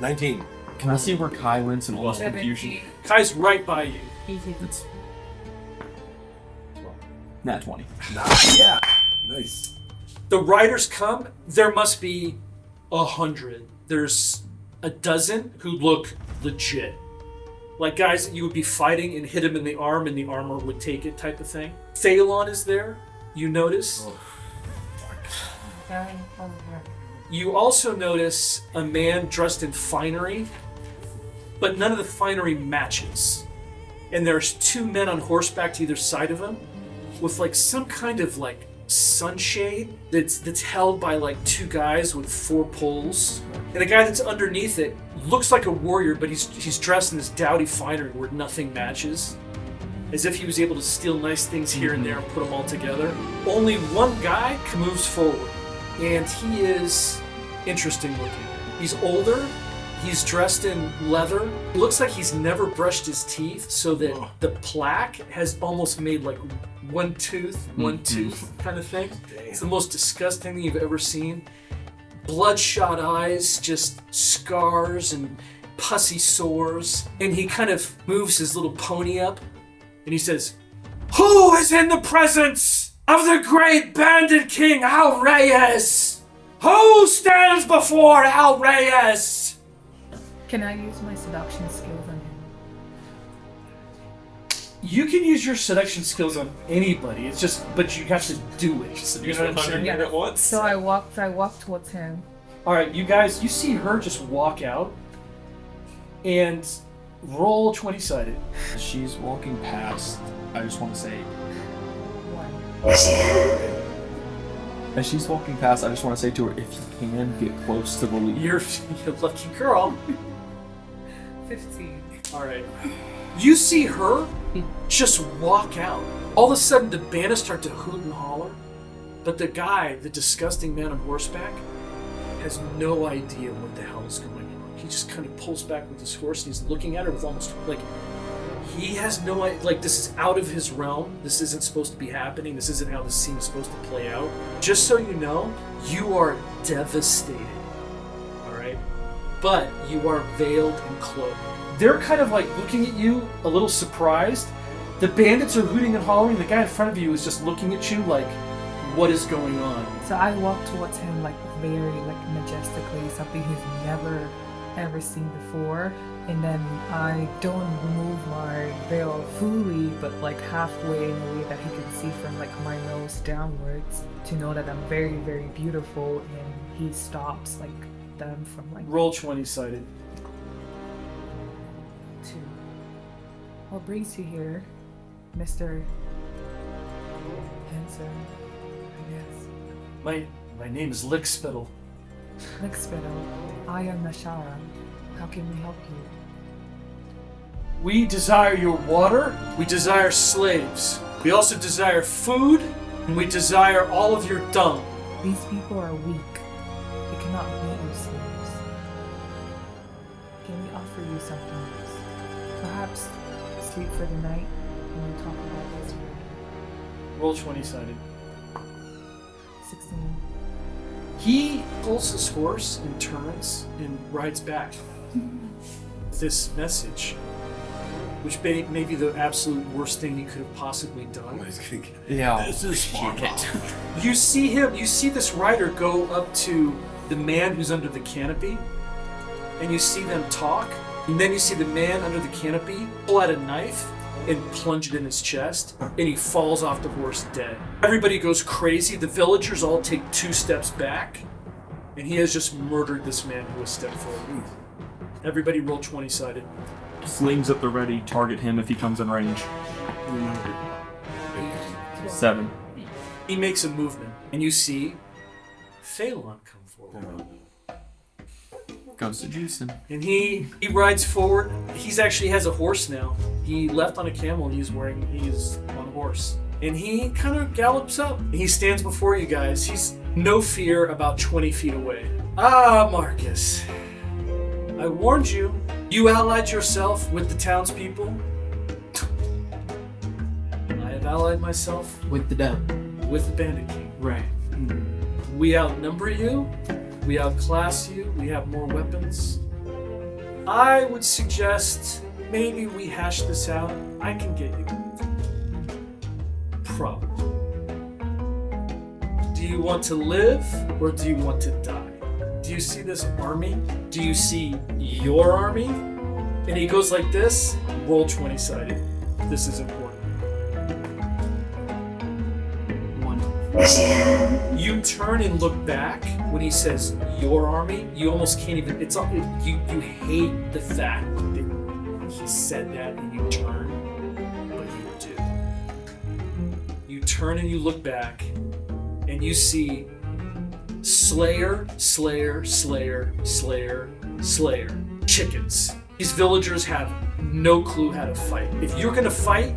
19. Can I see where Kai went in all this 17. confusion? Kai's right by you. It's nat 20. Yeah. Nice. The riders come, there must be 100. There's a dozen who look legit. Like guys that you would be fighting and hit him in the arm and the armor would take it type of thing. Phalon is there, you notice. You also notice a man dressed in finery, but none of the finery matches. And there's two men on horseback to either side of him with like some kind of like sunshade that's held by like two guys with 4 poles. And the guy that's underneath it looks like a warrior, but he's dressed in this dowdy finery where nothing matches. As if he was able to steal nice things here and there and put them all together. Only one guy moves forward, and he is interesting looking. He's older, he's dressed in leather. It looks like he's never brushed his teeth, so that the plaque has almost made like one tooth kind of thing. It's the most disgusting thing you've ever seen. Bloodshot eyes, just scars and pussy sores. And he kind of moves his little pony up and he says, "Who is in the presence of the great bandit king Al Reyes? Who stands before Al Reyes?" Can I use my seduction skills on him? You can use your seduction skills on anybody. It's just, but you have to do it. You know what I'm saying? at once. So I walk towards him. All right, you guys, you see her just walk out and roll 20-sided. As she's walking past, I just want to say, One. as she's walking past, I just want to say to her, if you can, get close to the lead. You're a lucky girl. 15. All right. You see her just walk out. All of a sudden, the bandits start to hoot and holler, but the guy, the disgusting man on horseback, has no idea what the hell is going on. He just kind of pulls back with his horse and he's looking at her with almost like he has no idea. Like, this is out of his realm. This isn't supposed to be happening. This isn't how this scene is supposed to play out. Just so you know, you are devastated. All right, but you are veiled and cloaked. They're kind of like looking at you, a little surprised. The bandits are hooting and hollering. The guy in front of you is just looking at you like, what is going on? So I walk towards him like very like majestically, something he's never ever seen before. And then I don't remove my veil fully, but like halfway in a way that he can see from like my nose downwards to know that I'm very, very beautiful. And he stops like them from like Roll 20-sided. 2. What brings you here, Mr. Handsome? I guess. My name is Lickspittle. Lickspittle, I am Nashara. How can we help you? We desire your water. We desire slaves. We also desire food, and we desire all of your dung. These people are weak. They cannot be your slaves. Can we offer you something else? Perhaps sleep for the night and we'll talk about this further. Roll 20-sided. 16. He pulls his horse and turns and rides back. This message, which may be the absolute worst thing you could have possibly done. He's gonna get Yeah. This is it. You see this rider go up to the man who's under the canopy, and you see them talk, and then you see the man under the canopy pull out a knife and plunge it in his chest, and he falls off the horse dead. Everybody goes crazy. The villagers all take 2 steps back, and he has just murdered this man who has stepped forward. Everybody roll 20-sided. slings at the ready. Target him if he comes in range. 7. He makes a movement, and you see Phalon come forward. Goes to Jason. And he rides forward. He's actually has a horse now. He left on a camel and he's on a horse. And he kind of gallops up. And he stands before you guys. He's no fear, about 20 feet away. Ah, Marcus. I warned you. You allied yourself with the townspeople. I have allied myself With the devil. with the Bandit King. Right. We outnumber you. We outclass you. We have more weapons. I would suggest maybe we hash this out. I can get you. Probably. Do you want to live or do you want to die? Do you see this army? Do you see your army? And he goes like this. Roll 20-sided. This is important. 1. You turn and look back when he says your army. You almost can't even. You hate the fact that he said that, and you turn, but you do. You turn and you look back, and you see Slayer, Slayer, Slayer, Slayer, Slayer. Chickens. These villagers have no clue how to fight. If you're gonna fight,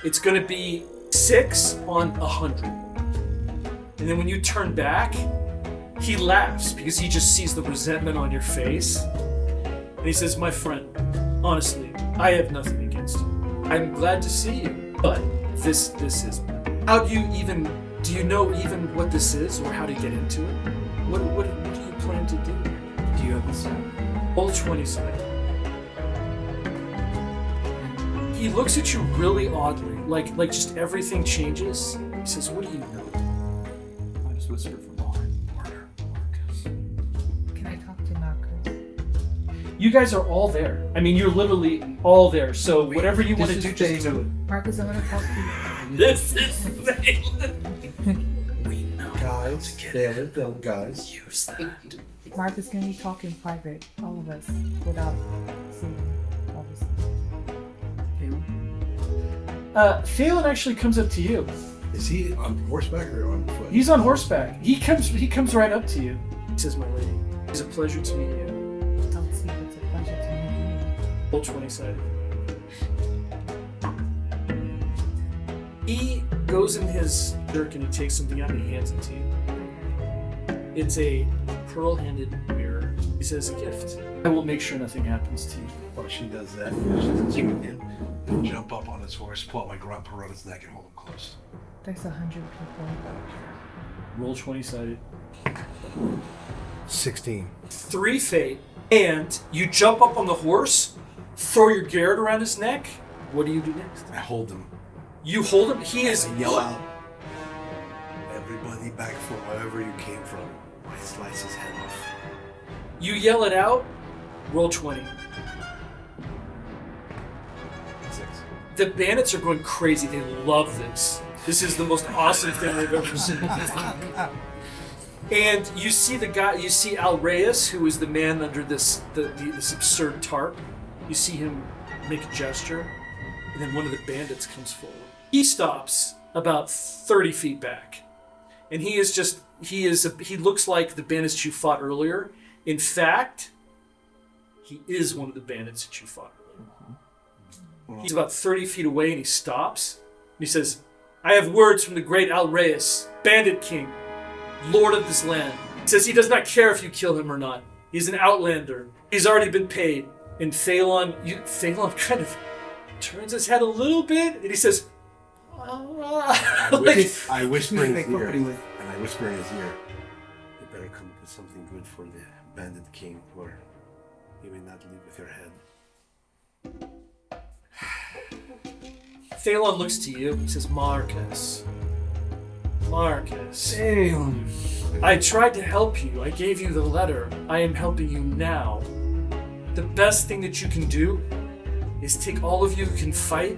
it's gonna be 6 on 100. And then when you turn back, he laughs because he just sees the resentment on your face. And he says, my friend, honestly, I have nothing against you. I'm glad to see you, but this is. How do you know even what this is or how to get into it? What do you plan to do? Do you have the stuff? Roll 20 side. He looks at you really oddly, like just everything changes. He says, what do you know? I just whispered from behind. Marcus. Can I talk to Marcus? You guys are all there. I mean, you're literally all there. So whatever you want to This do, is just do it. Marcus, I want to talk to you. This is Valen. Guys, David, guys. Use that. Marcus, can we talk in private, all of us, without seeing, obviously? Phelan actually comes up to you. Is he on horseback or on foot? He's on horseback. He comes right up to you. He says, my lady, it's a pleasure to meet you. Don't see if it's a pleasure to meet you. Roll 20-sided. He goes in his jerk and he takes something out and he hands it to you. It's a pearl-handed mirror. He says, a gift. I will make sure nothing happens to you. While she does that, she doesn't swing him. He'll jump up on his horse, pull out my grunt, put her on his neck, and hold him close. There's 100 people. Roll 20-sided. 16. 3 fate, and you jump up on the horse, throw your Garrett around his neck. What do you do next? I hold him. You hold him. He is. I yell out. Everybody back from wherever you came from. I slice his head off. You yell it out. Roll 20. 6. The bandits are going crazy. They love this. This is the most awesome thing they've ever seen. And you see the guy. You see Al Reyes, who is the man under this absurd tarp. You see him make a gesture, and then one of the bandits comes forward. He stops about 30 feet back, and he looks like the bandits you fought earlier. In fact, he is one of the bandits that you fought earlier. He's about 30 feet away, and he stops. And he says, I have words from the great Al Reyes, Bandit King, Lord of this land. He says he does not care if you kill him or not. He's an outlander. He's already been paid. And Phalon kind of turns his head a little bit, and he says, I whisper in his Make ear, property with. and I whisper in his ear, you better come up with something good for the Bandit King, or you may not leave with your head. Phalon looks to you and says, Marcus. Damn. I tried to help you. I gave you the letter. I am helping you now. The best thing that you can do is take all of you who can fight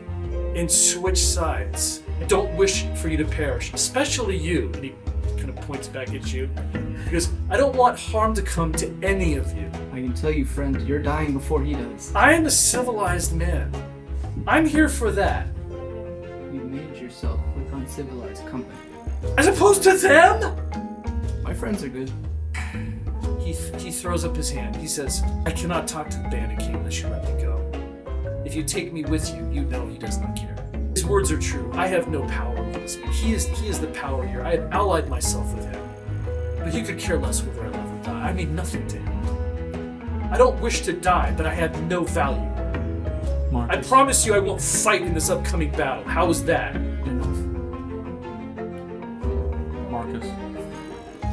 and switch sides. I don't wish for you to perish, especially you. And he kind of points back at you. He goes, I don't want harm to come to any of you. I can tell you, friend, you're dying before he does. I am a civilized man. I'm here for that. You made yourself with uncivilized company. As opposed to them? My friends are good. He throws up his hand. He says, I cannot talk to the bandit king unless you let me go. If you take me with you, you know he does not care. His words are true. I have no power over this man. He is the power here. I have allied myself with him. But he could care less whether I live or die. I mean nothing to him. I don't wish to die, but I have no value. Marcus. I promise you I won't fight in this upcoming battle. How is that? Marcus,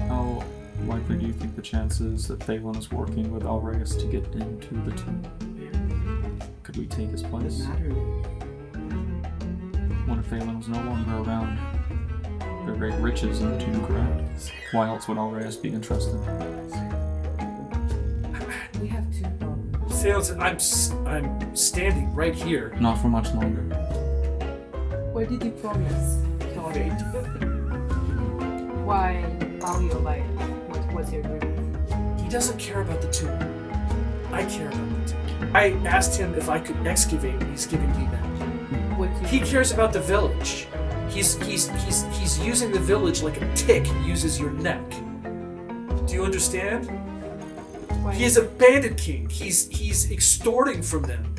how likely do you think the chances that Thalen is working with Alreus to get into the tomb? Could we take his place? Doesn't matter. What if Thalen was no longer around? There are great riches in the tomb, correct? Why else would Alreus be interested? We have two problems. Thalen said, I'm standing right here. Not for much longer. What did you promise? Claudia? Why are you alive? What was your agreement? He doesn't care about the tomb. I care about the tomb. I asked him if I could excavate, and he's giving me that. What you He cares about the village. He's using the village like a tick uses your neck. Do you understand? Why? He is a bandit king. He's extorting from them.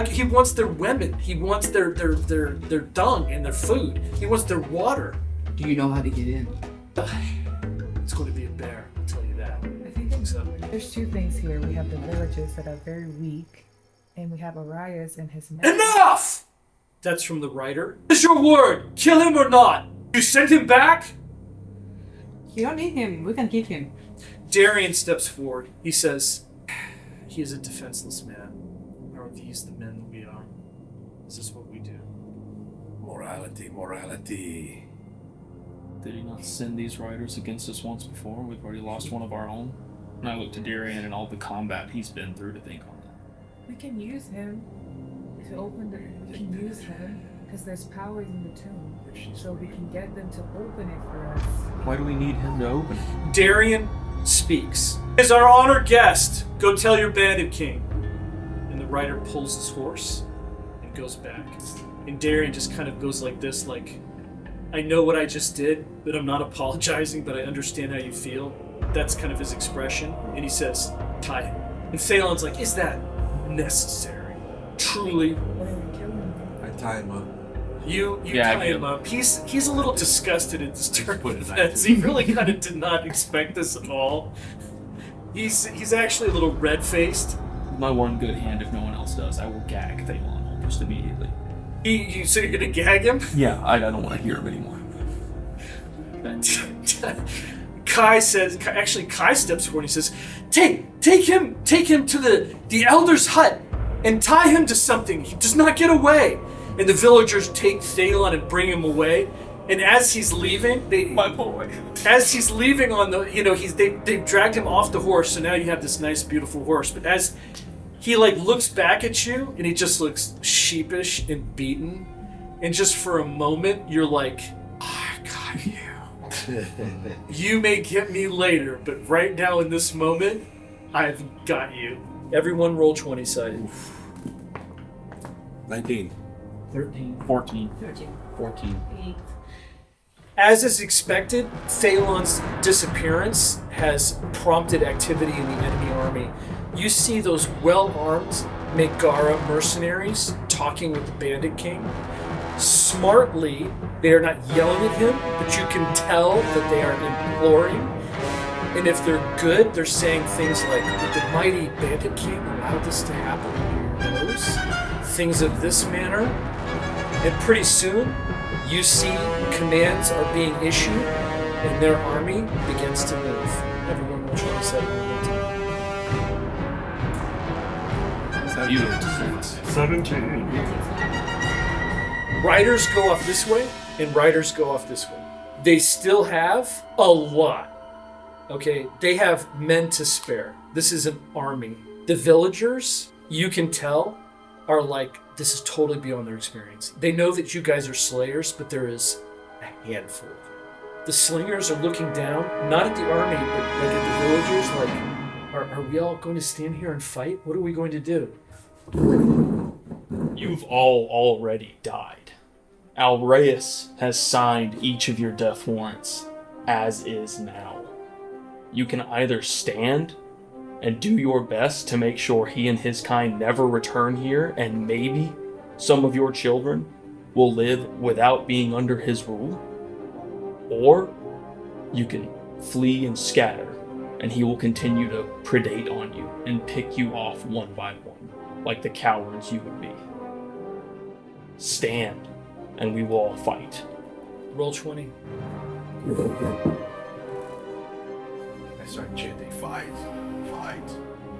He wants their women. He wants their dung and their food. He wants their water. Do you know how to get in? It's going to be a bear, I'll tell you that. I think So, there's two things here. We have the villages that are very weak, and we have Arias and his men. enough! That's from the writer. What is your word? Kill him or not? You send him back? You don't need him. We can keep him. Darian steps forward. He says, he is a defenseless man. Are these the men we are? Is this what we do? Morality. Did he not send these riders against us once before? We've already lost one of our own. And I look to Darian and all the combat he's been through to think on that. We can use him to open the. We can use him because there's powers in the tomb, so we can get them to open it for us. Why do we need him to open it? Darian speaks. Is our honored guest. Go tell your bandit king. And the rider pulls his horse and goes back. And Darian just kind of goes like this, like, I know what I just did, but I'm not apologizing, but I understand how you feel. That's kind of his expression. And he says, tie him. And Phelan's like, is that necessary? Truly? What are we killing him? I tie him up. You Yeah, tie him up. He's a little disgusted at this turn put of it back. events. He really kind of did not expect this at all. He's actually a little red-faced. My one good hand, if no one else does, I will gag Thalon almost immediately. So you're gonna gag him? Yeah, I don't want to hear him anymore. Kai steps forward and he says, Take him to the elder's hut and tie him to something. He does not get away. And the villagers take Thalon and bring him away. And as he's leaving, My boy. as he's leaving on the, they've dragged him off the horse, so now you have this nice, beautiful horse. But as he looks back at you, and he just looks sheepish and beaten, and just for a moment, you're like, I got you. You may get me later, but right now in this moment, I've got you. Everyone roll 20-sided. 19. 13, 14. 14. 8. As is expected, Phalon's disappearance has prompted activity in the enemy army. You see those well-armed Megara mercenaries talking with the Bandit King. Smartly, they are not yelling at him, but you can tell that they are imploring. And if they're good, they're saying things like, "Would the mighty Bandit King allow this to happen under your nose?" Things of this manner. And pretty soon, you see commands are being issued, and their army begins to move. Everyone will try to set Beautiful. 17. Riders go off this way, and riders go off this way. They still have a lot. Okay, they have men to spare. This is an army. The villagers, you can tell, are like, this is totally beyond their experience. They know that you guys are slayers, but there is a handful of you. The slingers are looking down, not at the army, but like at the villagers, like, are we all going to stand here and fight? What are we going to do? You've all already died. Alreus has signed each of your death warrants, as is now. You can either stand and do your best to make sure he and his kind never return here, and maybe some of your children will live without being under his rule, or you can flee and scatter, and he will continue to predate on you and pick you off one by one, like the cowards you would be. Stand, and we will all fight. Roll 20. I start chanting, fight.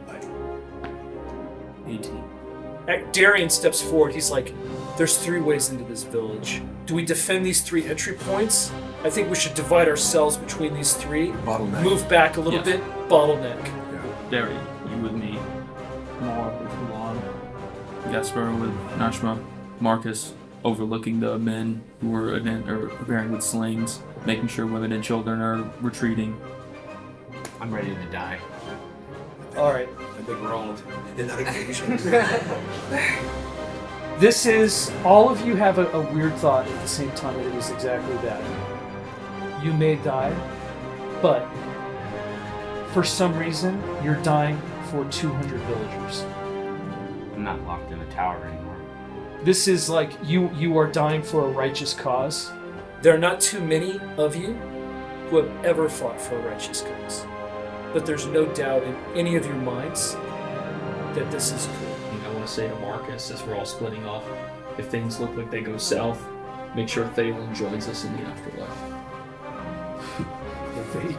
Like, 18. Darian steps forward. He's like, there's 3 ways into this village. Do we defend these 3 entry points? I think we should divide ourselves between these 3. bottleneck. Move back a little Yes. bit. Bottleneck. Yeah. Darian, you with me. Mar with Hulan. Gaspar with Nashma. Marcus overlooking the men who are preparing with slings, making sure women and children are retreating. I'm ready to die. All right. I think we're all in that occasion. This is, all of you have a weird thought at the same time, and it is exactly that. You may die, but for some reason, you're dying for 200 villagers. I'm not locked in a tower anymore. This is like, you are dying for a righteous cause. There are not too many of you who have ever fought for a righteous cause. But there's no doubt in any of your minds that this is good. I want to say to Marcus, as we're all splitting off, if things look like they go south, make sure Thalen joins us in the afterlife. If they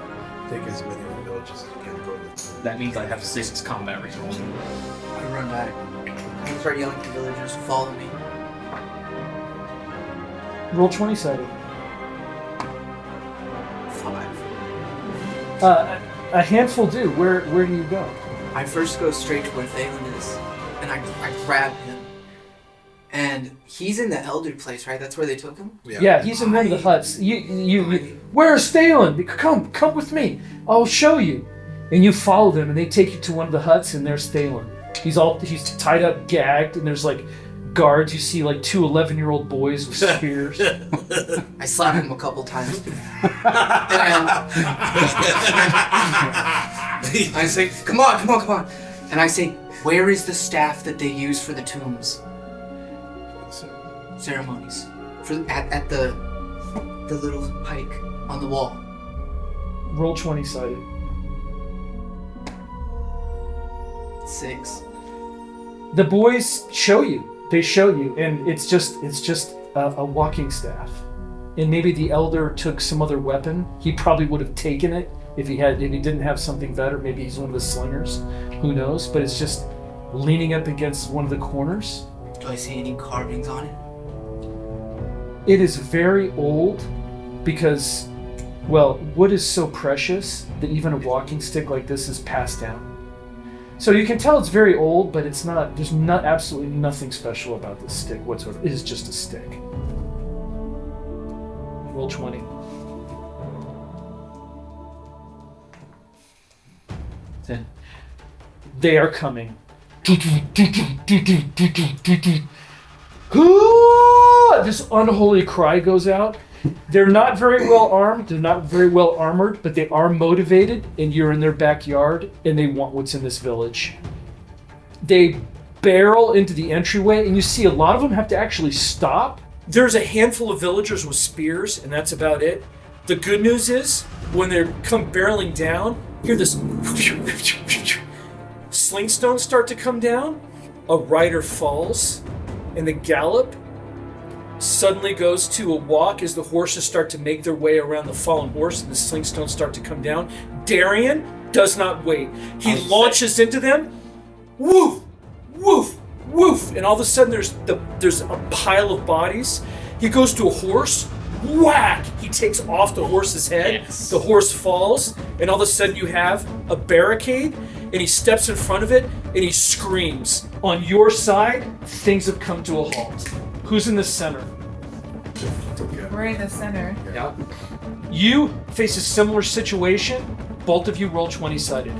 take as many of the villages as you can go to the... That means I have 6 combat results. I run back. I start yelling to the villagers to follow me. Roll 20-sided. 5. A handful do. Where do you go? I first go straight to where Thalen is, and I grab him. And he's in the elder place, right? That's where they took him? Yeah, he's in one of the huts. You where's Thalen? Come with me. I'll show you. And you follow them, and they take you to one of the huts, and there's Thalen. He's tied up, gagged, and there's like guards. You see like 2 11-year-old boys with spears. I slap him a couple times. And I say, come on. And I say, where is the staff that they use for the tombs? Ceremonies. At the little pike on the wall. Roll 20-sided. 6. The boys show you. They show you, and it's just a walking staff. And maybe the elder took some other weapon. He probably would have taken it if he didn't have something better. Maybe he's one of the slingers. Who knows? But it's just leaning up against one of the corners. Do I see any carvings on it? It is very old because, well, wood is so precious that even a walking stick like this is passed down. So you can tell it's very old, but it's not. There's not absolutely nothing special about this stick whatsoever. It is just a stick. Roll 20. 10. They are coming. This unholy cry goes out. They're not very well armed, they're not very well armored, but they are motivated, and you're in their backyard, and they want what's in this village. They barrel into the entryway, and you see a lot of them have to actually stop. There's a handful of villagers with spears, and that's about it. The good news is, when they come barreling down, hear this slingstones start to come down, a rider falls, and the gallop suddenly goes to a walk as the horses start to make their way around the fallen horse and the slingstones start to come down. Darian does not wait. He launches into them. Woof! Woof! Woof! And all of a sudden there's a pile of bodies. He goes to a horse. Whack! He takes off the horse's head. Yes. The horse falls, and all of a sudden you have a barricade, and he steps in front of it, and he screams. On your side, things have come to a halt. Who's in the center? It's okay. We're in the center. Yep. You face a similar situation. Both of you roll 20-sided.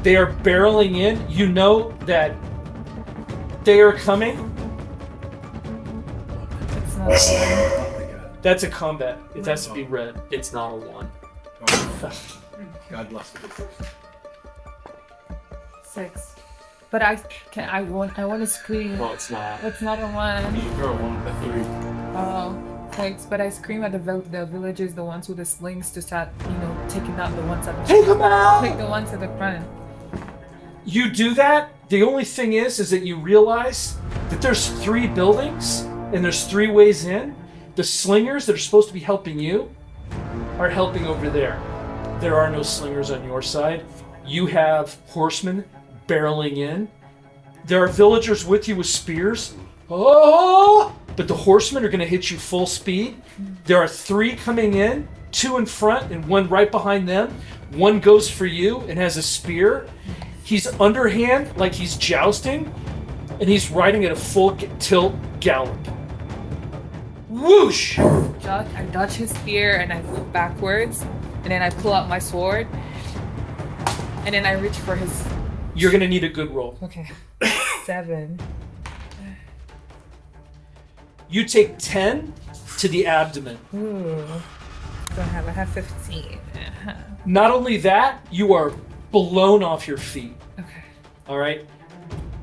They are barreling in. You know that they are coming. It's not a That's a combat. It has to be red. It's not a 1. God bless you. 6. But I want to scream. No, it's not. It's not a 1. You're a 1 with a 3. Oh, thanks. But I scream at the villagers, the ones with the slings, to start, taking out the ones at the Take them out! Take the ones at the front. You do that. The only thing is that you realize that there's 3 buildings and there's 3 ways in. The slingers that are supposed to be helping you are helping over there. There are no slingers on your side. You have horsemen barreling in. There are villagers with you with spears. Oh! But the horsemen are going to hit you full speed. There are 3 coming in, 2 in front and 1 right behind them. 1 goes for you and has a spear. He's underhand like he's jousting, and he's riding at a full tilt gallop. Whoosh! I dodge his spear and I move backwards, and then I pull out my sword, and then I reach for his. You're gonna need a good roll. Okay. 7. You take 10 to the abdomen. Ooh. I have 15. Not only that, you are blown off your feet. Okay. All right?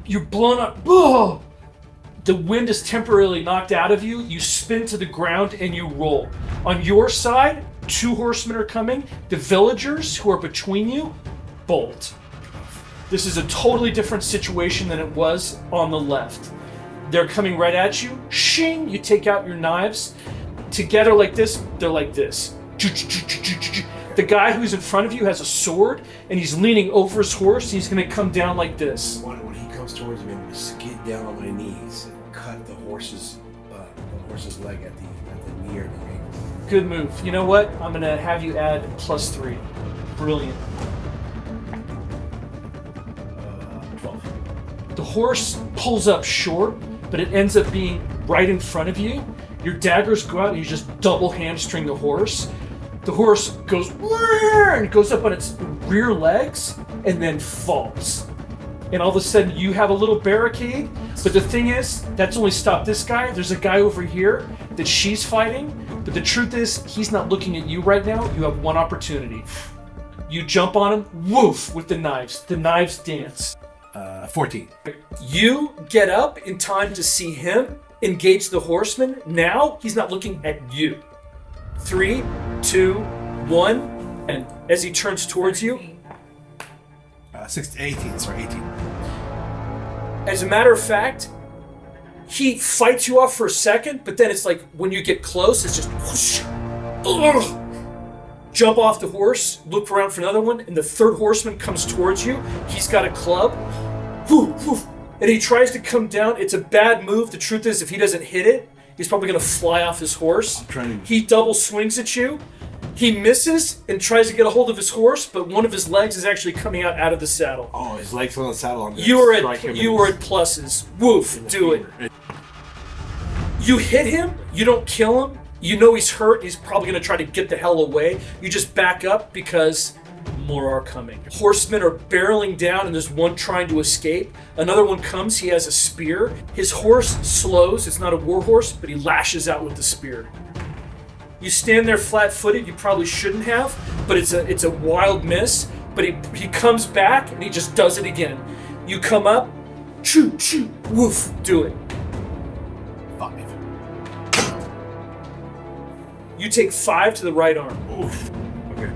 You're blown up. Oh! The wind is temporarily knocked out of you. You spin to the ground and you roll. On your side, 2 horsemen are coming. The villagers who are between you bolt. This is a totally different situation than it was on the left. They're coming right at you. Shing! You take out your knives. Together like this, they're like this. The guy who's in front of you has a sword, and he's leaning over his horse. He's going to come down like this. When he comes towards me, I'm going to skid down on my knees and cut the horse's leg at the knee or the ankle. Good move. You know what? I'm going to have you add +3. Brilliant. 12. The horse pulls up short, but it ends up being right in front of you. Your daggers go out, and you just double hamstring the horse. The horse goes and goes up on its rear legs and then falls. And all of a sudden you have a little barricade. But the thing is, that's only stopped this guy. There's a guy over here that she's fighting. But the truth is, he's not looking at you right now. You have 1 opportunity. You jump on him, woof, with the knives. The knives dance. 14. You get up in time to see him engage the horseman. Now he's not looking at you. 3, 2, 1, and as he turns towards you, 18. as a matter of fact, he fights you off for a second, but then it's like when you get close, it's just whoosh, jump off the horse, look around for another one, and the 3rd horseman comes towards you. He's got a club, and he tries to come down. It's a bad move. The truth is, if he doesn't hit it, he's probably going to fly off his horse. He double swings at you. He misses and tries to get a hold of his horse, but one of his legs is actually coming out of the saddle. Oh, his leg's on the saddle. You are at pluses. Woof, do it. You hit him. You don't kill him. You know he's hurt. He's probably going to try to get the hell away. You just back up because more are coming. Horsemen are barreling down, and there's one trying to escape. Another one comes. He has a spear. His horse slows. It's not a war horse, but he lashes out with the spear. You stand there flat-footed. You probably shouldn't have, but it's a wild miss. But he comes back and he just does it again. You come up, choo choo, woof, do it. 5. You take 5 to the right arm. Oof. Okay.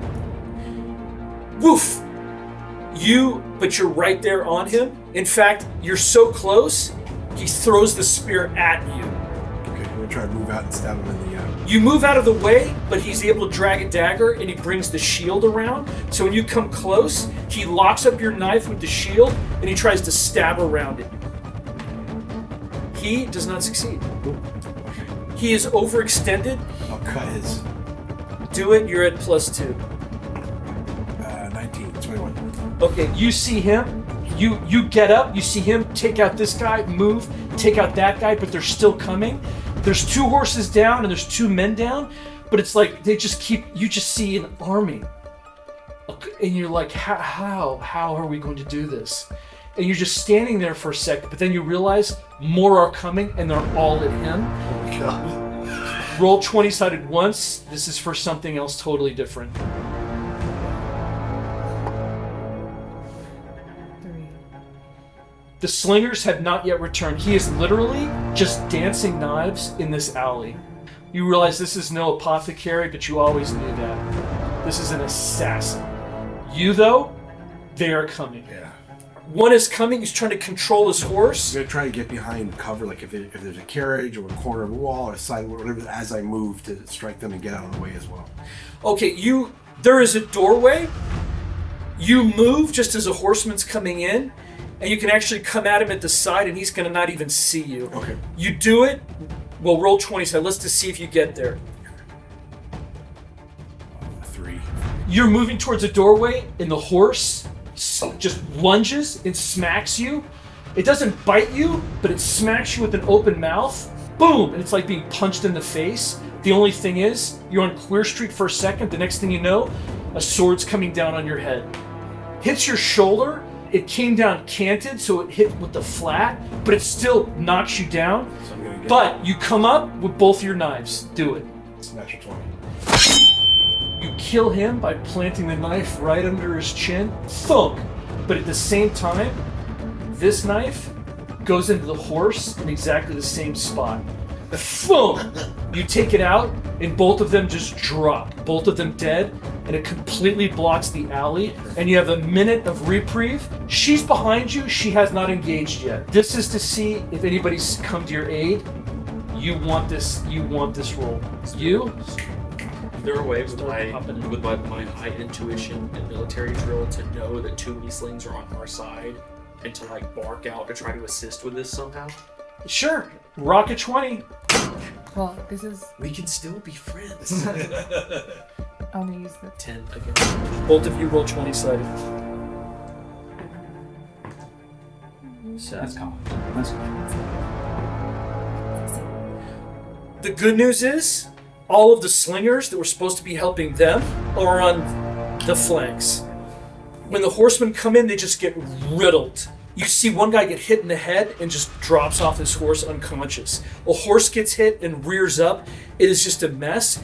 Woof. But you're right there on him. In fact, you're so close, he throws the spear at you. Okay, I'm gonna try to move out and stab him in the. You move out of the way, but he's able to drag a dagger, and he brings the shield around. So when you come close, he locks up your knife with the shield, and he tries to stab around it. He does not succeed. He is overextended. I'll cut his. Do it, you're at +2. 19, 21. Okay, you see him. You get up, you see him take out this guy, move, take out that guy, but they're still coming. There's 2 horses down and there's 2 men down, But it's like you just see an army. And you're like, how are we going to do this? And you're just standing there for a second, but then you realize more are coming and they're all at him. Oh my god. Roll 20-sided once. This is for something else totally different. 3. The slingers have not yet returned. He is literally just dancing knives in this alley. You realize this is no apothecary, but you always knew that. This is an assassin. You, though, they are coming. Yeah. One is coming. He's trying to control his horse. I'm gonna try to get behind cover, like if there's a carriage or a corner of a wall or a side, whatever, as I move to strike them and get out of the way as well. Okay, there is a doorway. You move just as a horseman's coming in, and you can actually come at him at the side, and he's gonna not even see you. Okay. You do it. Well, roll 20 side. Let's just see if you get there. 3. You're moving towards a doorway, and the horse just lunges and smacks you. It doesn't bite you, but it smacks you with an open mouth. Boom! And it's like being punched in the face. The only thing is, you're on Queer Street for a second. The next thing you know, a sword's coming down on your head. Hits your shoulder. It came down canted, so it hit with the flat, but it still knocks you down. So I'm gonna get But you come up with both your knives. Do it. natural 20. You kill him by planting the knife right under his chin. Thunk! But at the same time, this knife goes into the horse in exactly the same spot. Boom! You take it out, and both of them just drop. Both of them dead, and it completely blocks the alley, and you have a minute of reprieve. She's behind you. She has not engaged yet. This is to see if anybody's come to your aid. You want this roll. You? Is there a way with my high intuition and military drill to know that too many slings are on our side and to like bark out to try to assist with this somehow? Sure. Rocket 20. Well, this is. We can still be friends. I'm gonna use the 10 again. Both of you roll 20-sided. So that's common. The good news is, all of the slingers that were supposed to be helping them are on the flanks. When the horsemen come in, they just get riddled. You see one guy get hit in the head and just drops off his horse unconscious. A horse gets hit and rears up. It is just a mess.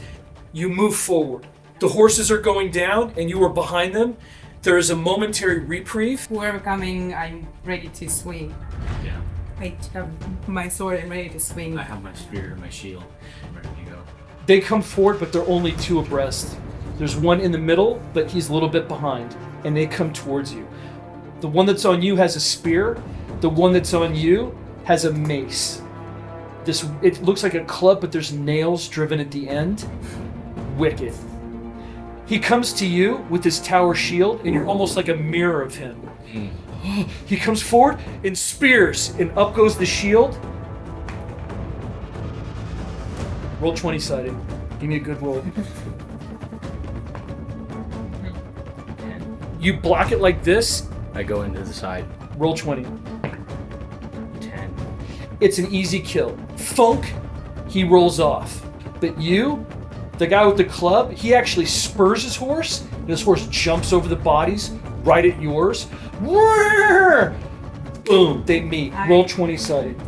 You move forward. The horses are going down and you are behind them. There is a momentary reprieve. Whoever coming, I'm ready to swing. Yeah. I have my sword and ready to swing. I have my spear and my shield. I'm ready to go. They come forward, but they're only two abreast. There's one in the middle, but he's a little bit behind, and they come towards you. The one that's on you has a spear. The one that's on you has a mace. It looks like a club, but there's nails driven at the end. Wicked. He comes to you with his tower shield, and you're almost like a mirror of him. He comes forward and spears, and up goes the shield. Roll 20-sided. Give me a good roll. You block it like this. I go into the side. Roll 20. 10. It's an easy kill. Funk, he rolls off. But you, the guy with the club, he actually spurs his horse, and his horse jumps over the bodies right at yours. Whirr! Boom, they meet. Roll 20-sided.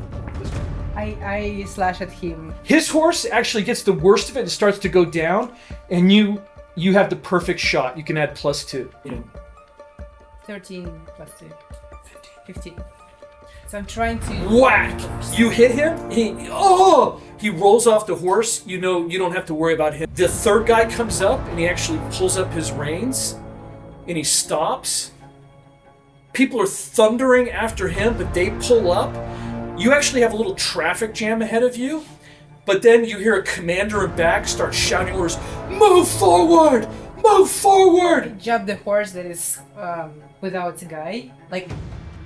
I slash at him. His horse actually gets the worst of it and starts to go down, and you have the perfect shot. You can add +2. 13 plus 2. 15. So I'm trying to... Whack! You hit him, he rolls off the horse. You know you don't have to worry about him. The third guy comes up, and he actually pulls up his reins, and he stops. People are thundering after him, but they pull up. You actually have a little traffic jam ahead of you, but then you hear a commander in back start shouting orders, "Move forward! Move forward!" Jump the horse that is without a guy. Like...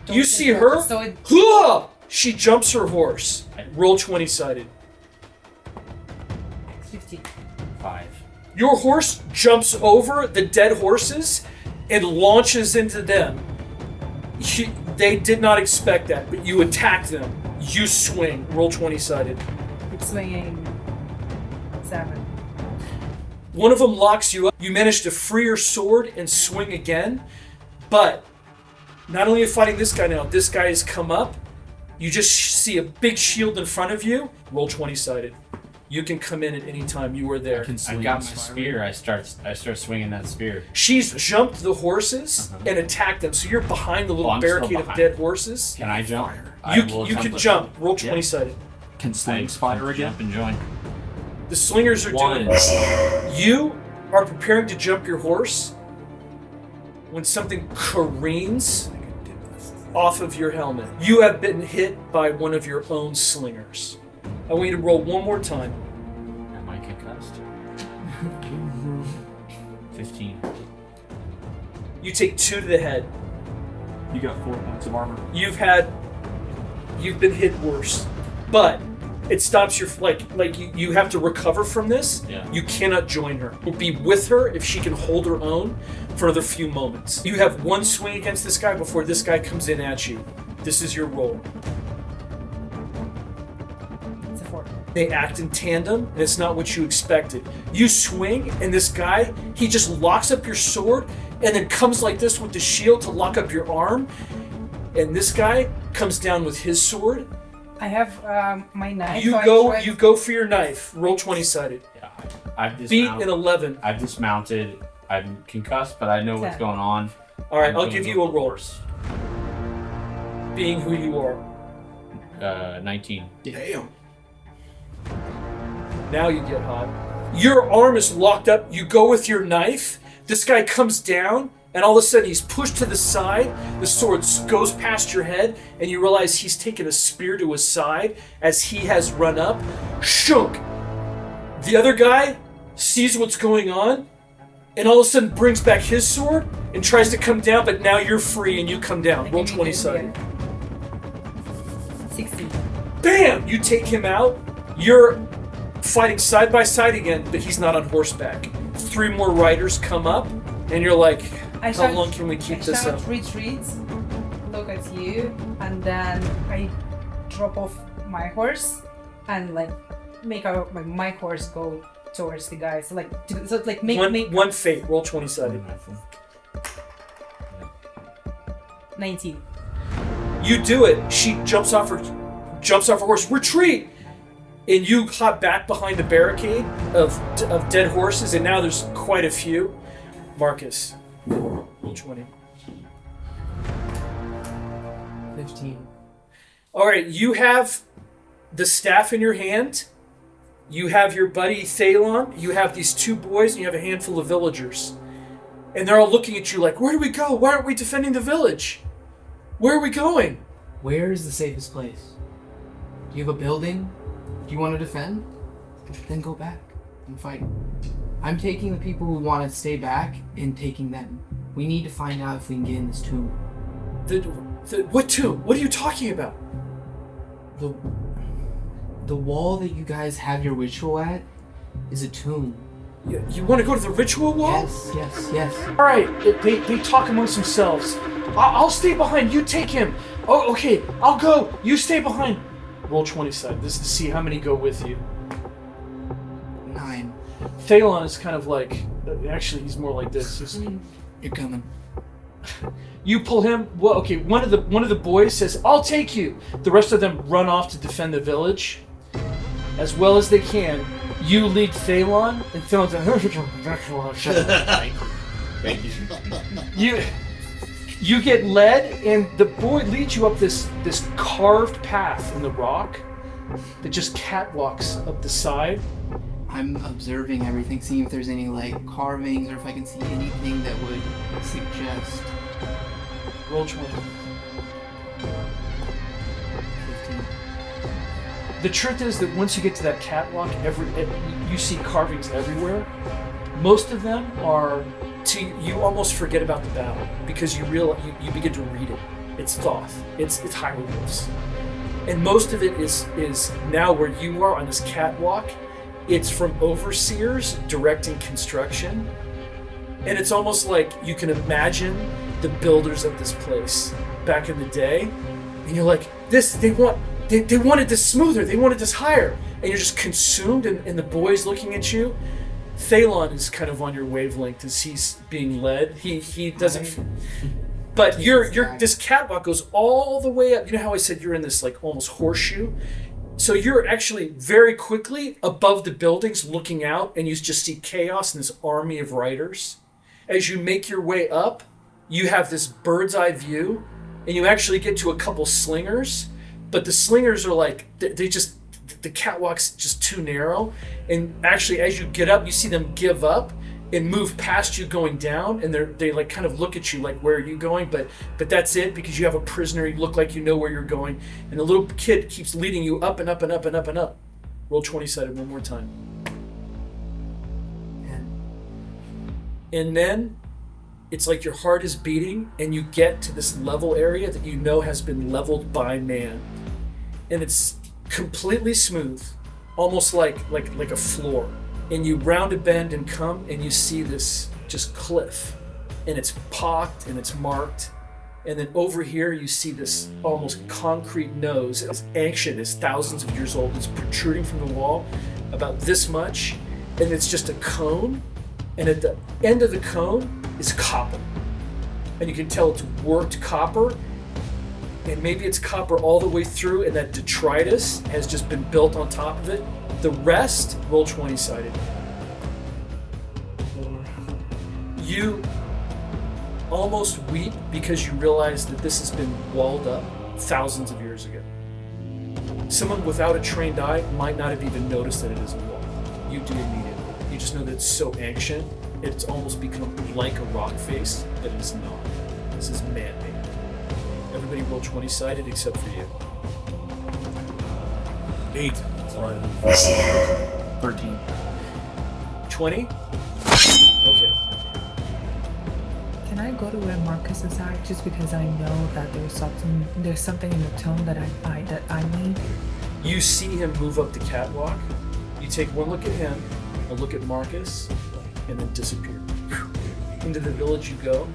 You see her? So it... She jumps her horse. Roll 20-sided. 15. 5. Your horse jumps over the dead horses and launches into them. They did not expect that, but you attack them. You swing. Roll 20-sided. It's swinging 7. One of them locks you up. You manage to free your sword and swing again. But not only are you fighting this guy now, this guy has come up. You just see a big shield in front of you. Roll 20-sided. You can come in at any time. You are there. I got my spear. I start swinging that spear. She's jumped the horses and attacked them. So you're behind the little I'm still barricade of behind. dead horses. Can I jump? You can jump. Roll 20-sided. Can slings fire again? Jump and join. The slingers are doing it. You are preparing to jump your horse when something careens off of your helmet. You have been hit by one of your own slingers. I want you to roll one more time. Am I concussed? 15. You take 2 to the head. You got 4 points of armor. You've been hit worse, but it stops your you have to recover from this. Yeah. You cannot join her. You'll be with her if she can hold her own for another few moments. You have one swing against this guy before this guy comes in at you. This is your roll. It's a 4. They act in tandem, and it's not what you expected. You swing, and this guy, he just locks up your sword, and then comes like this with the shield to lock up your arm. And this guy comes down with his sword. I have my knife. You go for your knife. Roll 20-sided. Yeah. I've Beat an 11. I've dismounted. I'm concussed, but I know what's 10. going on. All right, I'm I'll gonna give go you a for roll. horse. Being who you are. 19. Damn. Now you get hot. Your arm is locked up. You go with your knife. This guy comes down, and all of a sudden he's pushed to the side. The sword goes past your head, and you realize he's taken a spear to his side as he has run up. Shunk! The other guy sees what's going on, and all of a sudden brings back his sword and tries to come down, but now you're free and you come down. Roll 20-sided. 16. Bam! You take him out. You're fighting side by side again, but he's not on horseback. 3 more riders come up, and you're like, how long can we keep this up? Retreat, look at you, and then I drop off my horse and make my horse go towards the guys. So make One fate. Roll 20-sided. 19. You do it. She jumps off her horse. Retreat! And you hop back behind the barricade of dead horses, and now there's quite a few. Marcus, roll 20. 15. All right, you have the staff in your hand. You have your buddy Thalon. You have these 2 boys, and you have a handful of villagers. And they're all looking at you like, where do we go? Why aren't we defending the village? Where are we going? Where is the safest place? Do you have a building? Do you want to defend? Then go back and fight. I'm taking the people who want to stay back and taking them. We need to find out if we can get in this tomb. What tomb? What are you talking about? The wall that you guys have your ritual at is a tomb. You want to go to the ritual wall? Yes. All right, they talk amongst themselves. I'll stay behind. You take him. Oh, okay. I'll go. You stay behind. Roll 20-sided. This is to see how many go with you. 9. Thalon is kind of like, actually, he's more like this. You're coming. You pull him. Well, okay. One of the boys says, "I'll take you." The rest of them run off to defend the village as well as they can. You lead Thalon, and Thalon's like, You get led, and the boy leads you up this carved path in the rock that just catwalks up the side. I'm observing everything, seeing if there's any carvings or if I can see anything that would suggest. Roll 20. 15. The truth is that once you get to that catwalk, you see carvings everywhere. Most of them are. You almost forget about the battle because you begin to read it. It's Thoth. It's hieroglyphs, and most of it is now where you are on this catwalk. It's from overseers directing construction, and it's almost like you can imagine the builders of this place back in the day, and you're like, they wanted this smoother, they wanted this higher, and you're just consumed, and the boys looking at you. Thalon is kind of on your wavelength as he's being led. He doesn't. But this catwalk goes all the way up. You know how I said you're in this like almost horseshoe? So you're actually very quickly above the buildings looking out, and you just see chaos and this army of riders. As you make your way up, you have this bird's eye view, and you actually get to a couple slingers, but the slingers are like, the catwalk's just too narrow. And actually, as you get up, you see them give up and move past you going down, and they like kind of look at you like, where are you going? But that's it, because you have a prisoner. You look like you know where you're going, and the little kid keeps leading you up and up and up and up and up. Roll 20-sided one more time. And then it's like your heart is beating, and you get to this level area that you know has been leveled by man, and it's completely smooth, almost like a floor. And you round a bend and come, and you see this just cliff, and it's pocked and it's marked. And then over here you see this almost concrete nose, as ancient as thousands of years old. It's protruding from the wall about this much, and it's just a cone. And at the end of the cone is copper, and you can tell it's worked copper. And maybe it's copper all the way through, and that detritus has just been built on top of it. The rest, roll 20-sided. You almost weep because you realize that this has been walled up thousands of years ago. Someone without a trained eye might not have even noticed that it is a wall. You do immediately. You just know that it's so ancient, it's almost become like a rock face, but it is not. This is man-made. Everybody roll 20-sided except for you. 8. 13. 20? Okay. Can I go to where Marcus is at, just because I know that there's something in the tone that I need? You see him move up the catwalk. You take one look at him, a look at Marcus, and then disappear. Into the village you go.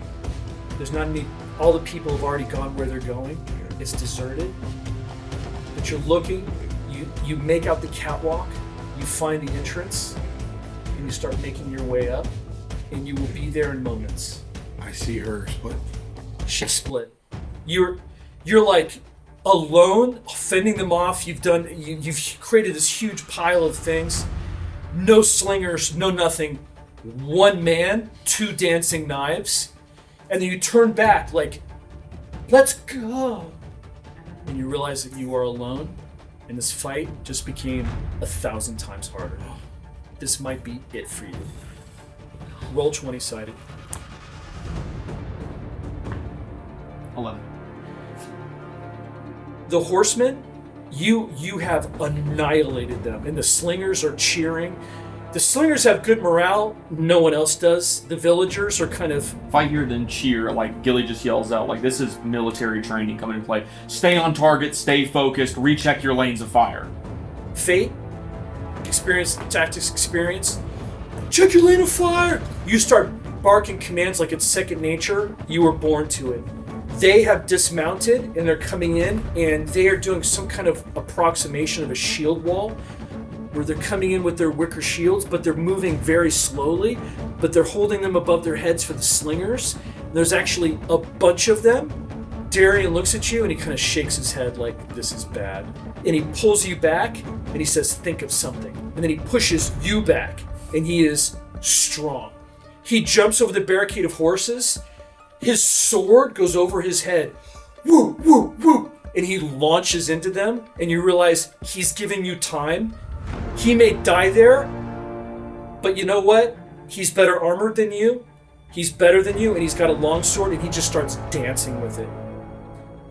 There's not any. All the people have already gone where they're going. It's deserted. But you're looking. You make out the catwalk. You find the entrance, and you start making your way up. And you will be there in moments. I see her split. She split. You're like alone, fending them off. You've created this huge pile of things. No slingers, no nothing. One man, 2 dancing knives. And then you turn back like, let's go. And you realize that you are alone, and this fight just became 1,000 times harder. This might be it for you. Roll 20-sided. 11. The horsemen, you have annihilated them, and the slingers are cheering. The slingers have good morale. No one else does. The villagers are kind of... If I hear them cheer, like Gilly just yells out, like this is military training coming into play. Stay on target, stay focused, recheck your lanes of fire. Fate, experience, tactics experience. Check your lane of fire! You start barking commands like it's second nature. You were born to it. They have dismounted, and they're coming in, and they are doing some kind of approximation of a shield wall, where they're coming in with their wicker shields, but they're moving very slowly, but they're holding them above their heads for the slingers. And there's actually a bunch of them. Darian looks at you, and he kind of shakes his head like, this is bad. And he pulls you back, and he says, think of something. And then he pushes you back, and he is strong. He jumps over the barricade of horses. His sword goes over his head. Woo, woo, woo. And he launches into them, and you realize he's giving you time. He may die there, but you know what? He's better armored than you. He's better than you, and he's got a long sword, and he just starts dancing with it.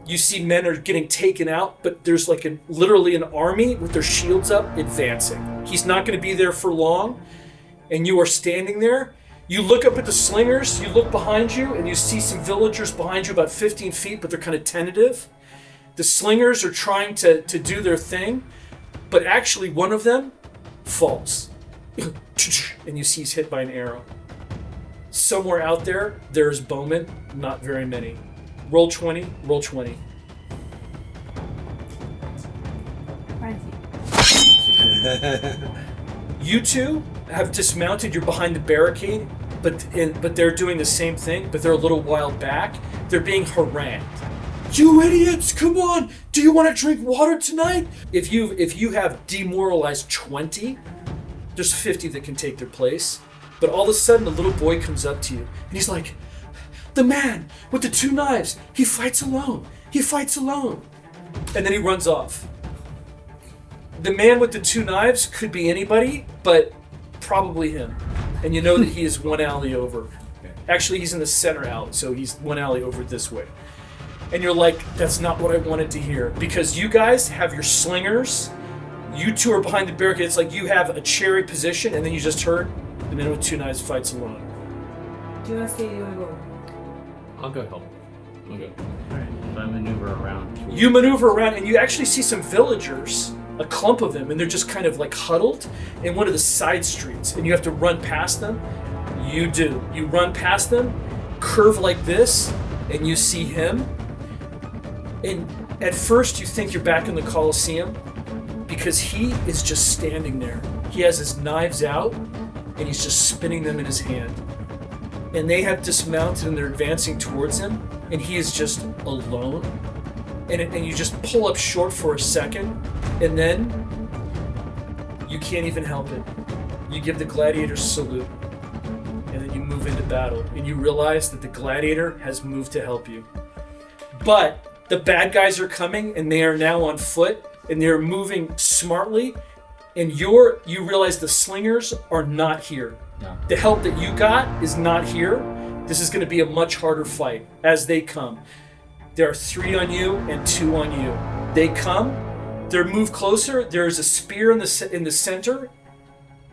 You see men are getting taken out, but there's like literally an army with their shields up advancing. He's not going to be there for long, and you are standing there. You look up at the slingers, you look behind you, and you see some villagers behind you about 15 feet, but they're kind of tentative. The slingers are trying to do their thing, but actually one of them falls. And you see he's hit by an arrow. Somewhere out there, there's bowmen, not very many. Roll 20, roll 20. 20. You two have dismounted. You're behind the barricade, but they're doing the same thing. But they're a little while back. They're being harangued. You idiots! Come on! Do you want to drink water tonight? If you have demoralized 20, there's 50 that can take their place. But all of a sudden, the little boy comes up to you, and he's like, "The man with the 2 knives. He fights alone. He fights alone." And then he runs off. The man with the 2 knives could be anybody, but probably him. And you know that he is 1 alley over. Actually, he's in the center alley, so he's 1 alley over this way. And you're like, that's not what I wanted to hear. Because you guys have your slingers. You two are behind the barricade. It's like you have a cherry position, and then you just heard the man with 2 knives fights alone. Do you want to stay? Do you want to go? I'll go help. I'll go. Alright, so I maneuver around. You maneuver around, and you actually see some villagers, a clump of them, and they're just kind of like huddled in one of the side streets, and you have to run past them. You do. You run past them, curve like this, and you see him. And at first you think you're back in the Colosseum because he is just standing there. He has his knives out and he's just spinning them in his hand. And they have dismounted and they're advancing towards him and he is just alone. And you just pull up short for a second and then you can't even help it. You give the gladiator's salute and then you move into battle and you realize that the gladiator has moved to help you. But the bad guys are coming and they are now on foot and they're moving smartly and you realize the slingers are not here. No. The help that you got is not here. This is going to be a much harder fight as they come. There are 3 on you and 2 on you. They come, they move closer, there's a spear in the center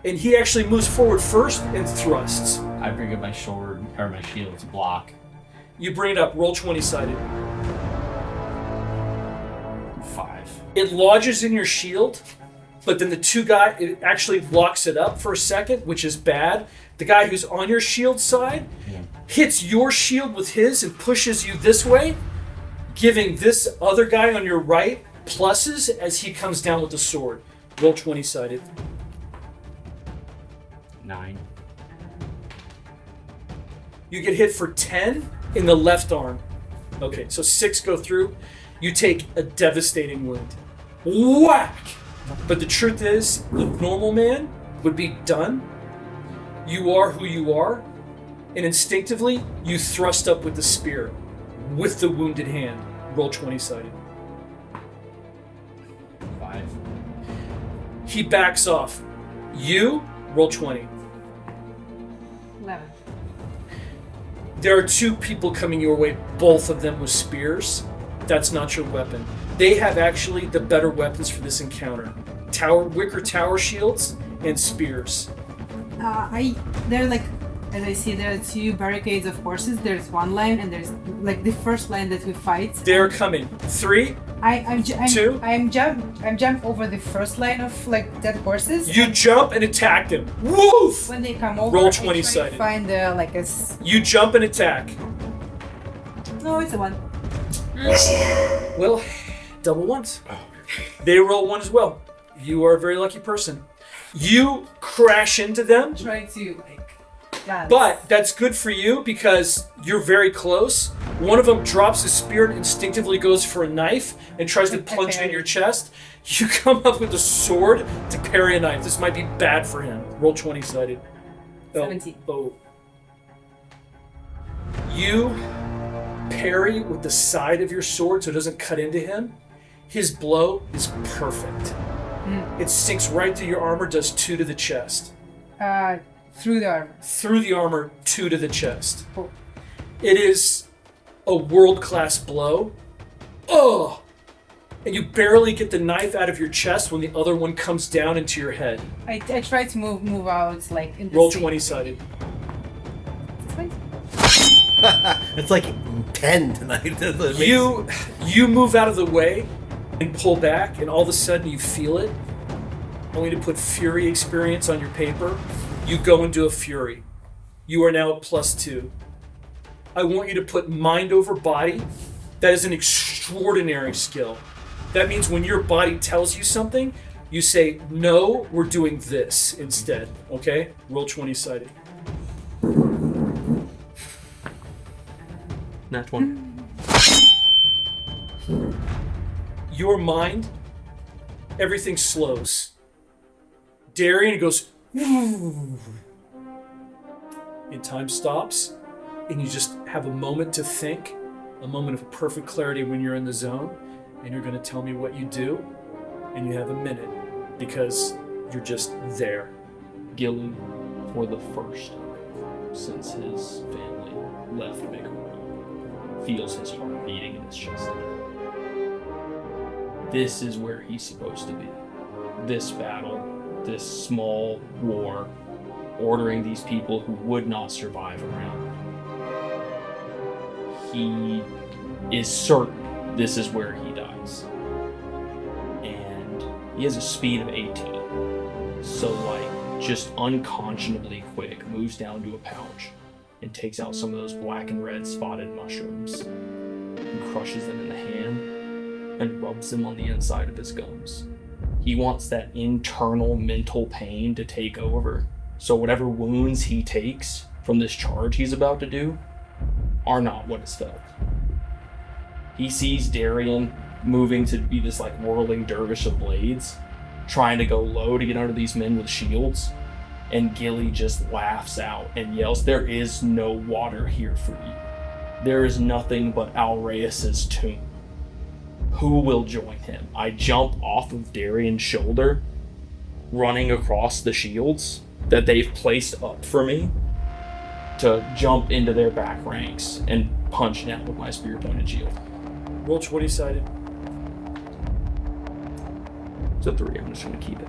and he actually moves forward first and thrusts. I bring up my sword or my shield to block. You bring it up, roll 20-sided. 5. It lodges in your shield, but then it actually locks it up for a second, which is bad. The guy who's on your shield side hits your shield with his and pushes you this way, giving this other guy on your right pluses as he comes down with the sword. Roll 20-sided. 9. You get hit for 10 in the left arm. Okay, so 6 go through. You take a devastating wound. Whack! But the truth is, the normal man would be done. You are who you are, and instinctively, you thrust up with the spear, with the wounded hand. Roll 20-sided. 5. He backs off. You, roll 20. 11. There are 2 people coming your way, both of them with spears. That's not your weapon. They have actually the better weapons for this encounter. Wicker tower shields and spears. They're like, as I see, there are 2 barricades of horses. There's one line, and there's like the first line that we fight. They're coming. 3. I'm 2. jump over the first line of like dead horses. You jump and attack them. Woof! When they come over, Roll I try to 20-sided. find like a. You jump and attack. No, it's a 1. Well, double ones. They roll 1 as well. You are a very lucky person. You crash into them. Try to like. Dance. But that's good for you because you're very close. One of them drops his spear and instinctively goes for a knife and tries to plunge it in your chest. You come up with a sword to parry a knife. This might be bad for him. Roll 20-sided. 17. Oh. You parry with the side of your sword so it doesn't cut into him. His blow is perfect. It sinks right through your armor, does 2 to the chest. Through the armor. Through the armor, 2 to the chest. Cool. It is a world-class blow. Oh! And you barely get the knife out of your chest when the other one comes down into your head. I try to move out like in the Roll same- 20-sided. It's like 10 tonight. You move out of the way and pull back, and all of a sudden you feel it. Only to put Fury experience on your paper. You go into a Fury. You are now at +2. I want you to put mind over body. That is an extraordinary skill. That means when your body tells you something, You say, no, we're doing this instead, okay? Roll 20-sided. Nat 1. Your mind, everything slows. Darian goes, and time stops, and you just have a moment to think, a moment of perfect clarity when you're in the zone, and you're going to tell me what you do, and you have a minute, because you're just there. Gilly, for the first time since his family left Megara, feels his heart beating in his chest again. This is where he's supposed to be. This battle, this small war, ordering these people who would not survive around. He is certain this is where he dies. And he has a speed of 18. So just unconscionably quick, moves down to a pouch and takes out some of those black and red spotted mushrooms and crushes them in the hand and rubs them on the inside of his gums. He wants that internal mental pain to take over, so whatever wounds he takes from this charge he's about to do are not what is felt. He sees Darian moving to be this whirling dervish of blades, trying to go low to get under these men with shields, and Gilly just laughs out and yells, "There is no water here for you. There is nothing but Alreus's tomb. Who will join him?" I jump off of Darian's shoulder, running across the shields that they've placed up for me, to jump into their back ranks and punch down with my spear-pointed shield. Roll 20-sided. It's a 3, I'm just gonna keep it.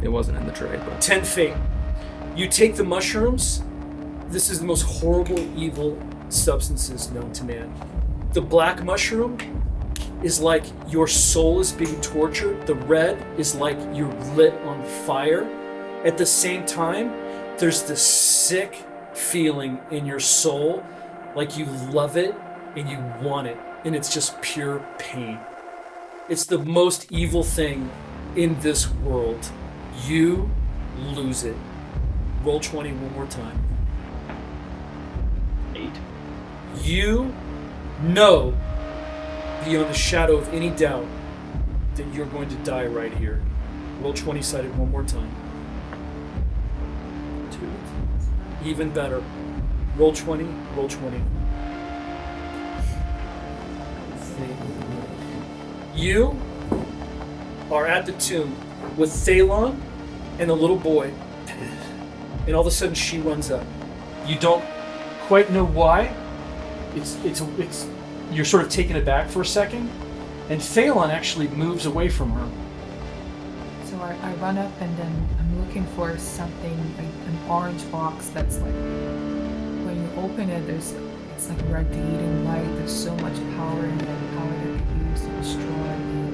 It wasn't in the trade, but 10 fate. You take the mushrooms. This is the most horrible, evil substances known to man. The black mushroom is like your soul is being tortured. The red is like you're lit on fire. At the same time, there's this sick feeling in your soul, like you love it and you want it, and it's just pure pain. It's the most evil thing in this world. You lose it. Roll 20 one more time. 8. You know, beyond the shadow of any doubt, that you're going to die right here. Roll 20-sided one more time. 2. Even better. Roll 20, roll 20. You are at the tomb with Thalon and the little boy, and all of a sudden she runs up. You don't quite know why. It's you're sort of taken aback for a second, and Thalon actually moves away from her. So I run up and then I'm looking for something like an orange box that's when you open it, it's radiating light. There's so much power in it, power that could be used to destroy and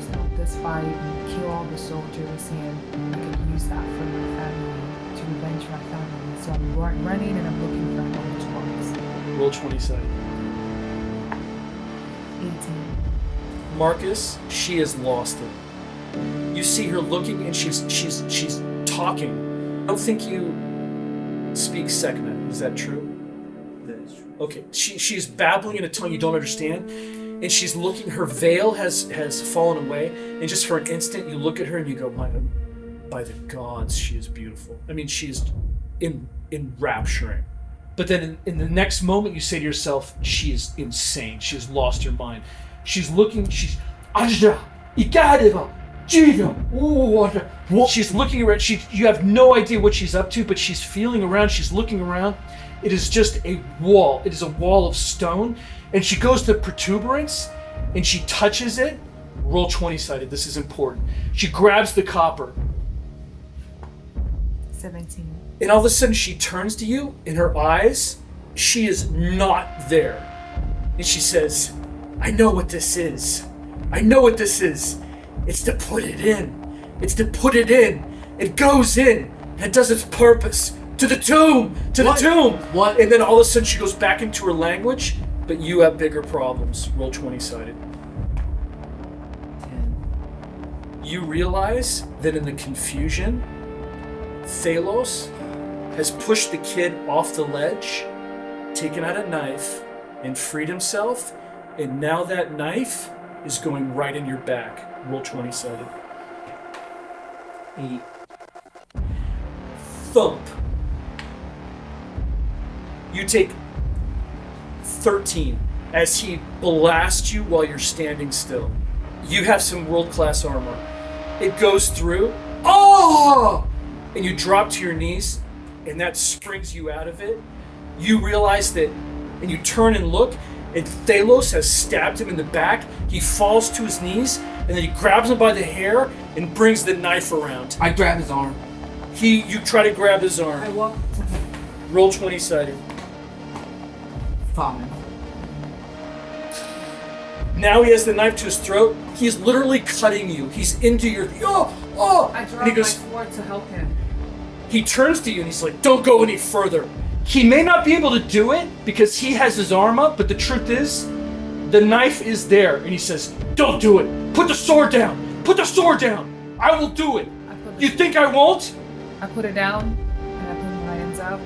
stop this fight and kill all the soldiers, and I could use that for my family, to revenge my family. So I'm running and I'm looking for an orange box. Roll 20-sided. 18. Marcus, she has lost it. You see her looking, and she's talking. I don't think you speak Sekhmet. Is that true? That is true. Okay. She's babbling in a tongue you don't understand, and she's looking. Her veil has fallen away, and just for an instant, you look at her and you go, "By the gods, she is beautiful." I mean, she is enrapturing. But then in the next moment, you say to yourself, "She is insane. She has lost her mind." She's looking. She's looking around. You have no idea what she's up to, but she's feeling around. She's looking around. It is just a wall. It is a wall of stone. And she goes to protuberance, and she touches it. Roll 20-sided. This is important. She grabs the copper. 17. And all of a sudden, she turns to you. In her eyes, she is not there. And she says, "I know what this is. I know what this is. It's to put it in. It's to put it in. It goes in. And it does its purpose. To the tomb. To the tomb." What? And then all of a sudden, she goes back into her language. But you have bigger problems. Roll 20-sided. 10. you realize that in the confusion, Thalos has pushed the kid off the ledge, taken out a knife, and freed himself, and now that knife is going right in your back. Roll 20-sided. 8. Thump. You take 13 as he blasts you while you're standing still. You have some world-class armor. It goes through. Oh! And you drop to your knees, and that springs you out of it. You realize that, and you turn and look, and Thalos has stabbed him in the back. He falls to his knees, and then he grabs him by the hair and brings the knife around. I grab his arm. You try to grab his arm. I walk to him. Roll 20-sided. 5. Now he has the knife to his throat. He's literally cutting you. He's into your... Oh! I And draw he my goes... sword to help him. He turns to you and he's like, don't go any further. He may not be able to do it because he has his arm up, but the truth is, the knife is there. And he says, don't do it. Put the sword down. Put the sword down. I will do it. You think I won't? I put it down, and I put my hands out,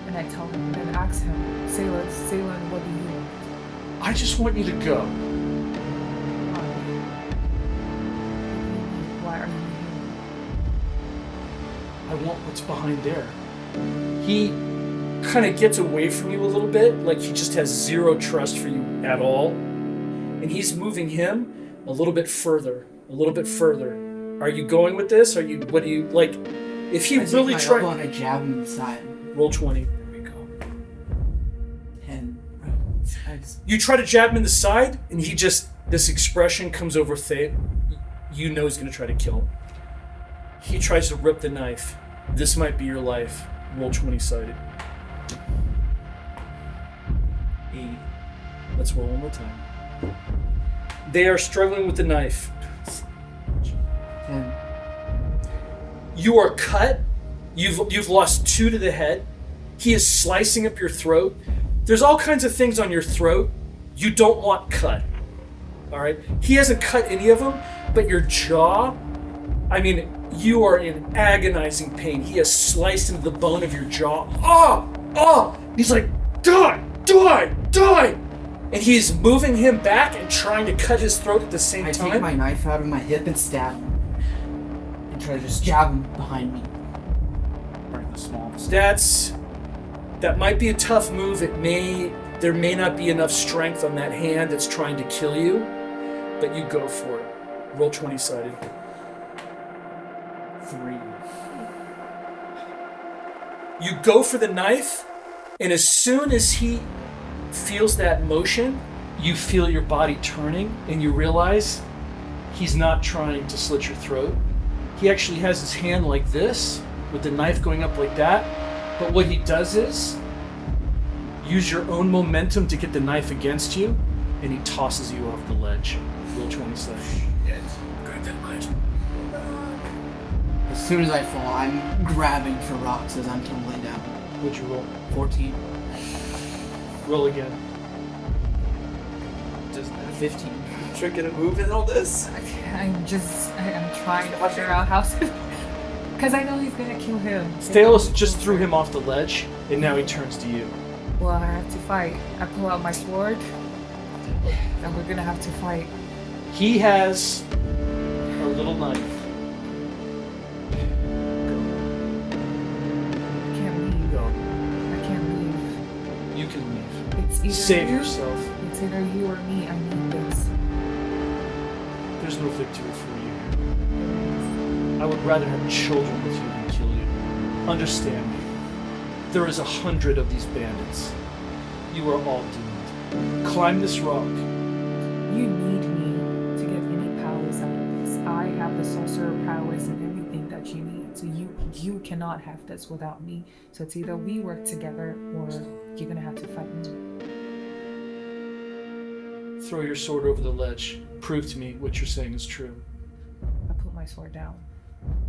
and I tell him, and then ask him, Salem, what do you want? I just want you to go. Why are you here? I want what's behind there. He kind of gets away from you a little bit, like he just has zero trust for you at all. And he's moving him a little bit further, a little bit further. Are you going with this? What do you, like, if he I really take my elbow tried... and I jab him in the side. Roll 20. There we go. 10. Nice. You try to jab him in the side, and he just, this expression comes over Thay. You know he's going to try to kill him. He tries to rip the knife. This might be your life. Roll 20-sided. 8. Let's roll one more time. They are struggling with the knife. 10. You are cut. You've lost 2 to the head. He is slicing up your throat. There's all kinds of things on your throat you don't want cut. All right? He hasn't cut any of them, but your jaw, I mean, you are in agonizing pain. He has sliced into the bone of your jaw. Oh! He's like, die! And he's moving him back and trying to cut his throat at the same I time. take my knife out of my hip and stab him. And try to just jab him behind me. Bring the small. That might be a tough move. There may not be enough strength on that hand that's trying to kill you, but you go for it. Roll 20-sided. 3. You go for the knife, and as soon as he feels that motion, you feel your body turning, and you realize he's not trying to slit your throat. He actually has his hand like this, with the knife going up like that. But what he does is use your own momentum to get the knife against you, and he tosses you off the ledge. Roll 20-sided. As soon as I fall, I'm grabbing for rocks as I'm tumbling down. What'd you roll? 14. Roll again. 15. Tricking a move in all this? I'm trying to figure out how to... Because I know he's going to kill him. Thalos just threw him off the ledge, and now he turns to you. Well, I have to fight. I pull out my sword, and we're going to have to fight. He has a little knife. I can't leave. Go. I can't leave. You can leave. It's either Save you, yourself. It's either you or me. I need this. There's no victory for you. I would rather have children with you than kill you. Understand me. There is 100 of these bandits. You are all doomed. Climb this rock. You need me to get any powers out of this. I have the sorcerer powers and everything that you need. So you cannot have this without me. So it's either we work together or you're gonna have to fight me. Throw your sword over the ledge. Prove to me what you're saying is true. I put my sword down.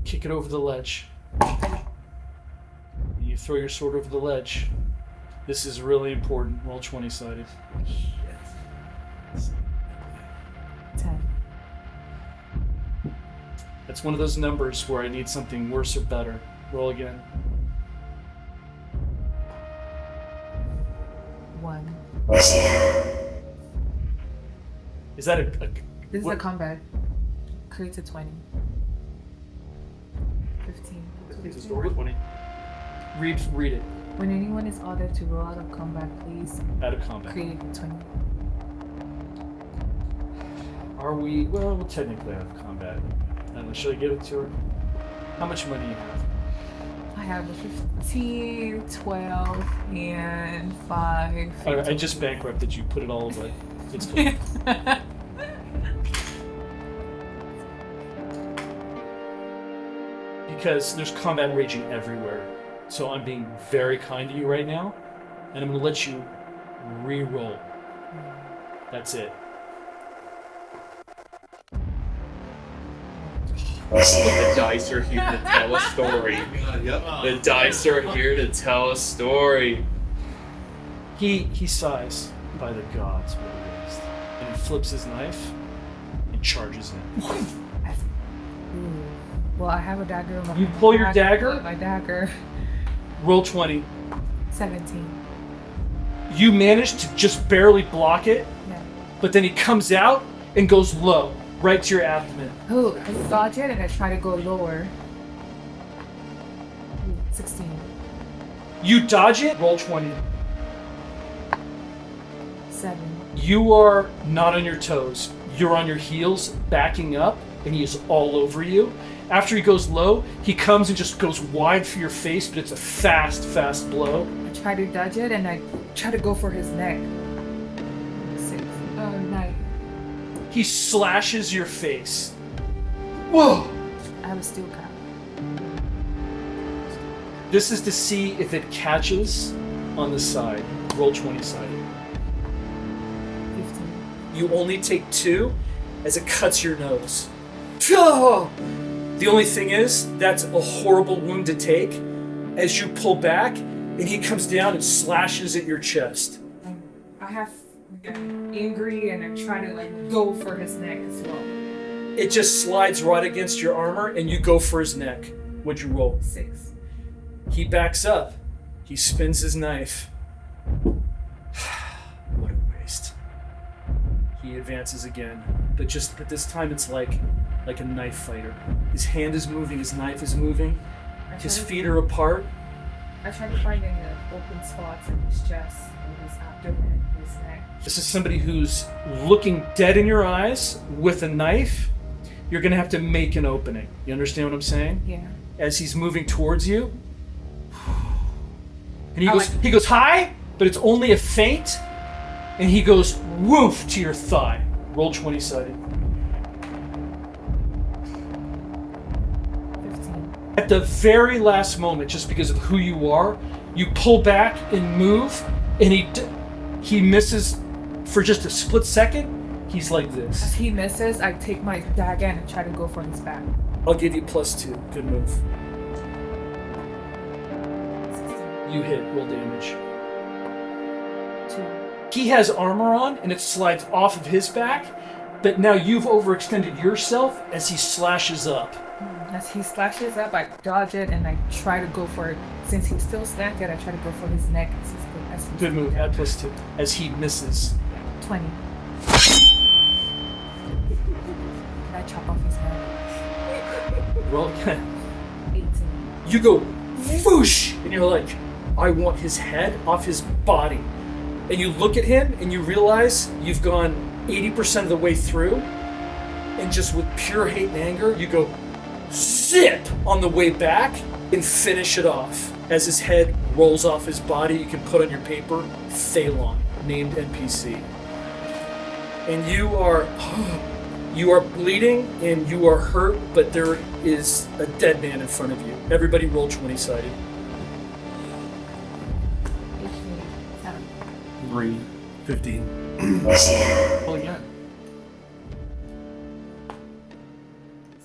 Kick it over the ledge. You throw your sword over the ledge. This is really important. Roll 20-sided. 10. That's one of those numbers where I need something worse or better. Roll again. 1. Is that a This is what- a combat. Creates a 20. 15. It's a story 20. Read it. When anyone is ordered to roll out of combat, please Out of combat. create a 20. Are we? Well, we're technically out of combat. Should I give it to her? How much money do you have? I have a 15, 12, and 5. I just bankrupted you. Put it all away. It's cool. Because there's combat raging everywhere. So I'm being very kind to you right now, and I'm going to let you re-roll. That's it. The dice are here to tell a story. The dice are here to tell a story. He sighs, by the gods, what it is. And he flips his knife and charges in. Ooh. Well, I have a dagger. You pull your dagger? My dagger. Roll 20. 17. You manage to just barely block it, Yeah. but then he comes out and goes low, right to your abdomen. Oh, I dodge it and I try to go lower. Ooh, 16. You dodge it, roll 20. 7. You are not on your toes. You're on your heels, backing up, and he is all over you. After he goes low, he comes and just goes wide for your face, but it's a fast blow. I try to dodge it and I try to go for his neck. 6. 9. He slashes your face. Whoa! I have a steel cap. This is to see if it catches on the side. Roll 20 sided. 15. You only take 2 as it cuts your nose. Oh! The only thing is, that's a horrible wound to take. As you pull back, and he comes down and slashes at your chest. I have angry and I try to go for his neck as well. It just slides right against your armor, and you go for his neck. What'd you roll? 6. He backs up. He spins his knife. What a waste. He advances again, but this time it's like a knife fighter. His hand is moving, his knife is moving, his feet are apart. I try to find any open spots in his chest, in his abdomen, in his neck. This is somebody who's looking dead in your eyes with a knife. You're gonna have to make an opening. You understand what I'm saying? Yeah. As he's moving towards you. And Oh, he goes high, but it's only a feint. And he goes woof to your thigh. Roll 20 sided. 15. At the very last moment, just because of who you are, you pull back and move, and he misses for just a split second. He's like As this. he misses, I take my dagger and I try to go for his back. I'll give you +2. Good move. 16. You hit. Roll damage. 2. He has armor on, and it slides off of his back, but now you've overextended yourself as he slashes up. As he slashes up, I dodge it and I try to go for it. Since he's still snapped, I try to go for his neck. As he's Good move. Add +2. As he misses. 20. And I chop off his head. Roll again. 18. You go whoosh, and you're like, I want his head off his body. And you look at him and you realize you've gone 80% of the way through, and just with pure hate and anger, you go zip on the way back and finish it off. As his head rolls off his body, you can put on your paper, Thalon, named NPC. And you are bleeding and you are hurt, but there is a dead man in front of you. Everybody roll 20 sided. 18. 7. 3. 15. Well, yeah.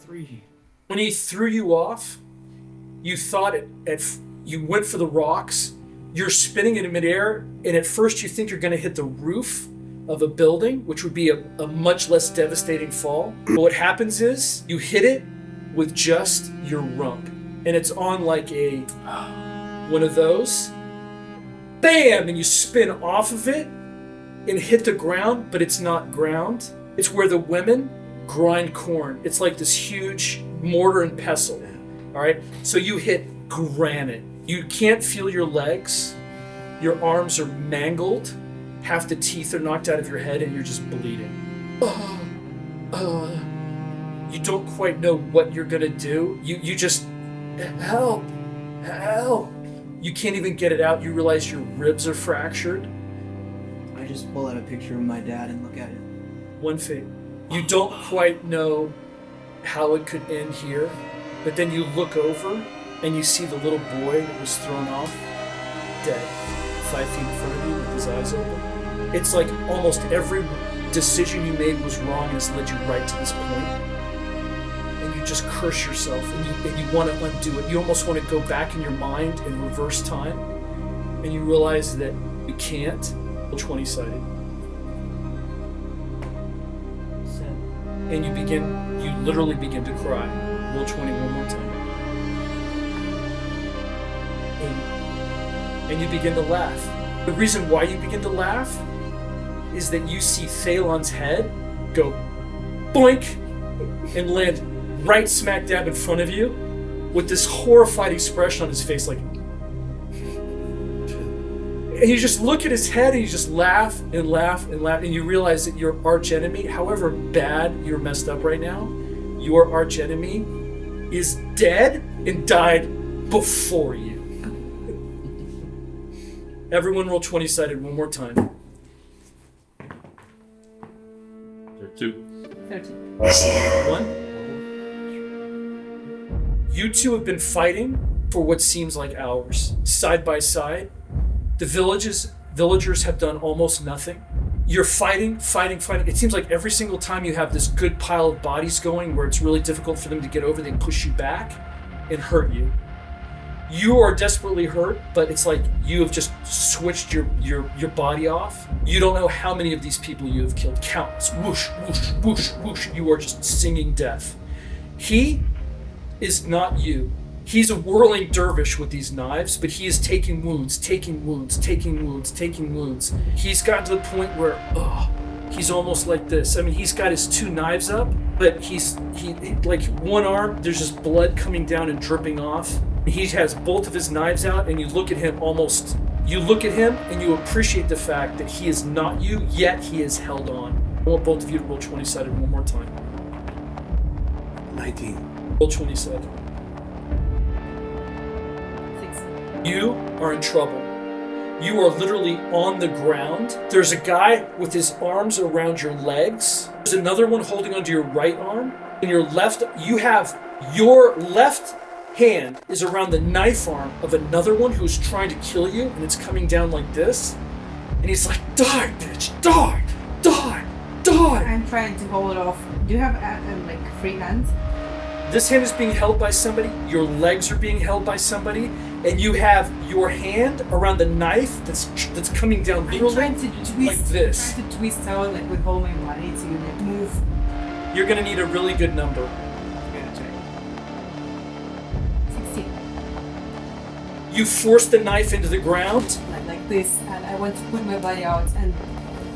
3. When he threw you off, you thought you went for the rocks. You're spinning in midair, and at first you think you're going to hit the roof of a building, which would be a much less devastating fall. But what happens is you hit it, with just your rump. And it's on like a one of those. Bam! And you spin off of it and hit the ground, but it's not ground. It's where the women grind corn. It's like this huge mortar and pestle. All right? So you hit granite. You can't feel your legs. Your arms are mangled. Half the teeth are knocked out of your head and you're just bleeding. You don't quite know what you're gonna do. You just, help. You can't even get it out. You realize your ribs are fractured. I just pull out a picture of my dad and look at it. One fate. You don't quite know how it could end here, but then you look over and you see the little boy that was thrown off, dead, 5 feet in front of you with his eyes open. It's like almost every decision you made was wrong and has led you right to this point. And you just curse yourself and you want to undo it. You almost want to go back in your mind and reverse time. And you realize that you can't. 20-sided. And you literally begin to cry. Roll 20 one more time. 8. And you begin to laugh. The reason why you begin to laugh is that you see Thalon's head go boink and land right smack dab in front of you with this horrified expression on his face like, and you just look at his head and you just laugh and laugh and laugh and you realize that your arch enemy, however bad you're messed up right now, your arch enemy is dead and died before you. Everyone roll 20-sided one more time. 2. 13. 1. You two have been fighting for what seems like hours, side by side. The villagers have done almost nothing. You're fighting. It seems like every single time you have this good pile of bodies going where it's really difficult for them to get over, they push you back and hurt you. You are desperately hurt, but it's like you have just switched your body off. You don't know how many of these people you have killed. Countless. Whoosh, whoosh, whoosh, whoosh. You are just singing death. He is not you. He's a whirling dervish with these knives, but he is taking wounds. He's gotten to the point where, he's almost like this. I mean, he's got his 2 knives up, but he like one arm, there's just blood coming down and dripping off. He has both of his knives out, and you look at him and you appreciate the fact that he is not you, yet he is held on. I want both of you to roll 20-sided one more time. 19. Roll 20-sided. 6. You are in trouble. You are literally on the ground. There's a guy with his arms around your legs. There's another one holding onto your right arm. And your left hand is around the knife arm of another one who's trying to kill you, and it's coming down like this. And he's like, die, bitch, die. I'm trying to hold it off. Do you have like free hands? This hand is being held by somebody, your legs are being held by somebody, and you have your hand around the knife that's coming down I'm trying to twist, like this. trying to twist out like with all my body to like move. You're gonna need a really good number. I'm gonna try. 16. You force the knife into the ground. Like this, and I want to put my body out and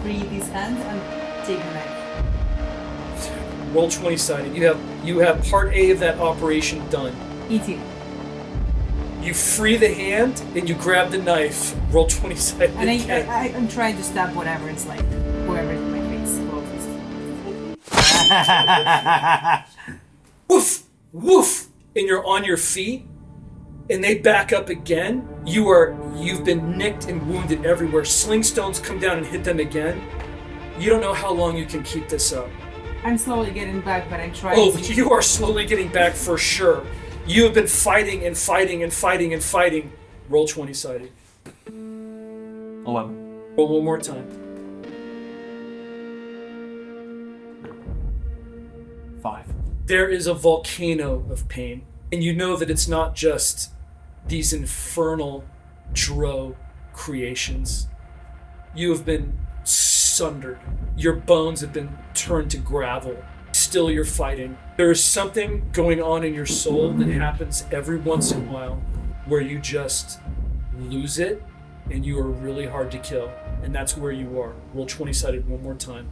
free these hands and take the knife. Roll 20-sided. You have part A of that operation done. 18. You free the hand and you grab the knife. Roll 20-sided. And again. I'm trying to stab whatever it's like, whoever in my face. Woof! Woof! And you're on your feet, and they back up again. You've been nicked and wounded everywhere. Sling stones come down and hit them again. You don't know how long you can keep this up. I'm slowly getting back, but I'm trying Oh, to... you are slowly getting back for sure. You have been fighting and fighting and fighting and fighting. Roll 20-sided. 11. Roll one more time. 5. There is a volcano of pain. And you know that it's not just these infernal drow creations. You have been sundered. Your bones have been turned to gravel. still you're fighting. There is something going on in your soul that happens every once in a while where you just lose it and you are really hard to kill. And that's where you are. Roll 20-sided one more time.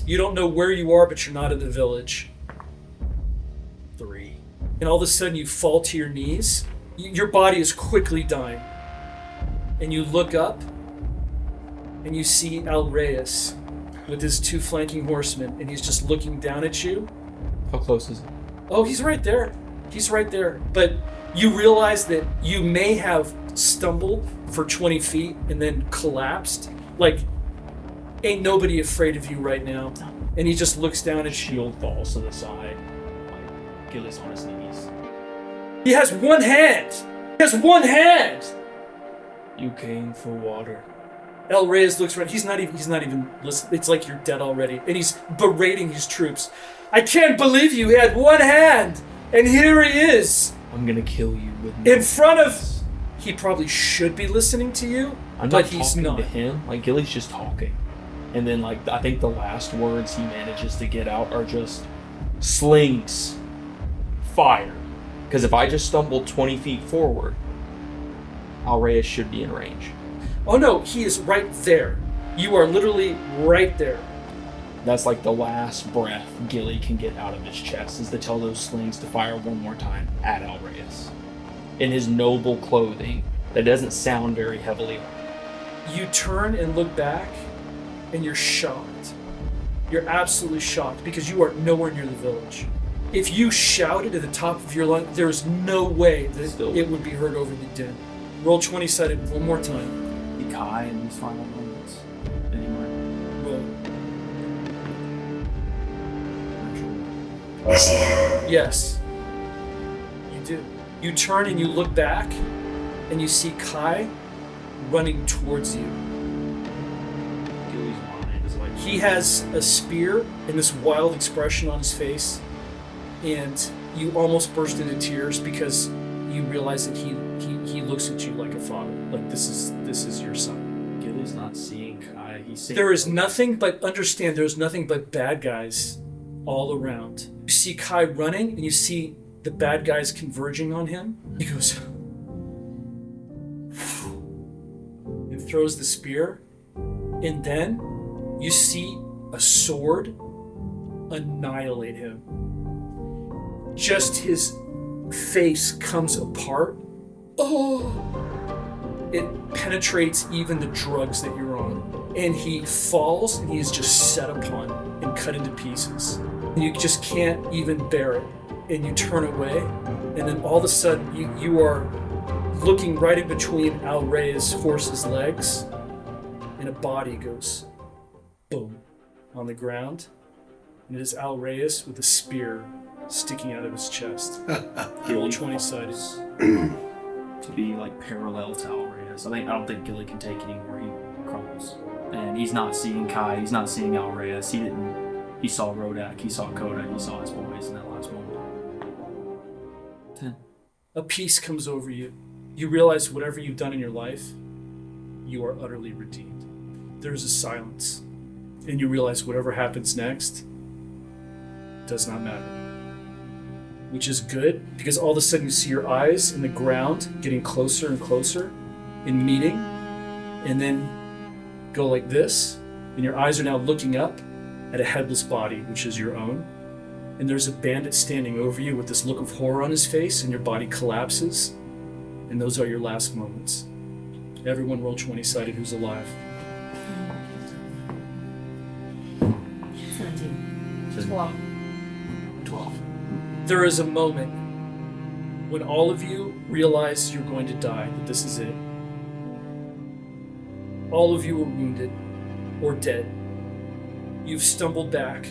You don't know where you are, but you're not in the village. 3. And all of a sudden you fall to your knees. Your body is quickly dying. And you look up and you see Alreus with his 2 flanking horsemen, and he's just looking down at you. How close is it? Oh, he's right there. He's right there. But you realize that you may have stumbled for 20 feet and then collapsed. Like, ain't nobody afraid of you right now. And he just looks down at you. Shield falls to the side. Like, Gilly's on his knees. He has one hand! He has one hand! You came for water. El Reyes looks around. He's not even listening. It's like you're dead already. And he's berating his troops. I can't believe you had one hand! And here he is! I'm gonna kill you with in front of... He probably should be listening to you, but he's not. To him. Like, Gilly's just talking. And then, like, I think the last words he manages to get out are just... Slings. Fire. Because if I just stumble 20 feet forward, Alreus should be in range. Oh no, he is right there. You are literally right there. That's like the last breath Gilly can get out of his chest, is to tell those slings to fire one more time at Alreus. In his noble clothing that doesn't sound very heavily. You turn and look back, and you're shocked. You're absolutely shocked because you are nowhere near the village. If you shouted at the top of your lungs, there's no way that it would be heard over the din. Roll 20-sided one more time. The Kai in these final moments. Anywhere. Roll. Yes. You do. You turn and you look back, and you see Kai running towards you. Gilly's mind is like... He has a spear and this wild expression on his face, and you almost burst into tears because you realize that he looks at you like a father. Like, this is your son. Gilly's not seeing Kai. He's seeing... There is nothing but, understand, there's nothing but bad guys all around. You see Kai running, and you see the bad guys converging on him. He goes... and throws the spear. And then you see a sword annihilate him. Just his face comes apart. Oh! It penetrates even the drugs that you're on. And he falls, and he is just set upon and cut into pieces. And you just can't even bear it. And you turn away, and then all of a sudden you are looking right in between Alrea's horse's legs, and a body goes boom on the ground. And it is Alreus with a spear sticking out of his chest. Roll 20-sided. To be like parallel to Alreus. I don't think Gilly can take anymore. He crumbles. And he's not seeing Kai, he's not seeing Alreus. He saw Rodak, he saw Koda, he saw his boys in that last moment. 10. A peace comes over you. You realize whatever you've done in your life, you are utterly redeemed. There's a silence. And you realize whatever happens next does not matter. Which is good, because all of a sudden you see your eyes in the ground getting closer and closer in meeting, and then go like this, and your eyes are now looking up at a headless body, which is your own. And there's a bandit standing over you with this look of horror on his face, and your body collapses. And those are your last moments. Everyone roll 20-sided who's alive. 17. 12. 12. There is a moment when all of you realize you're going to die, that this is it. All of you are wounded or dead. You've stumbled back.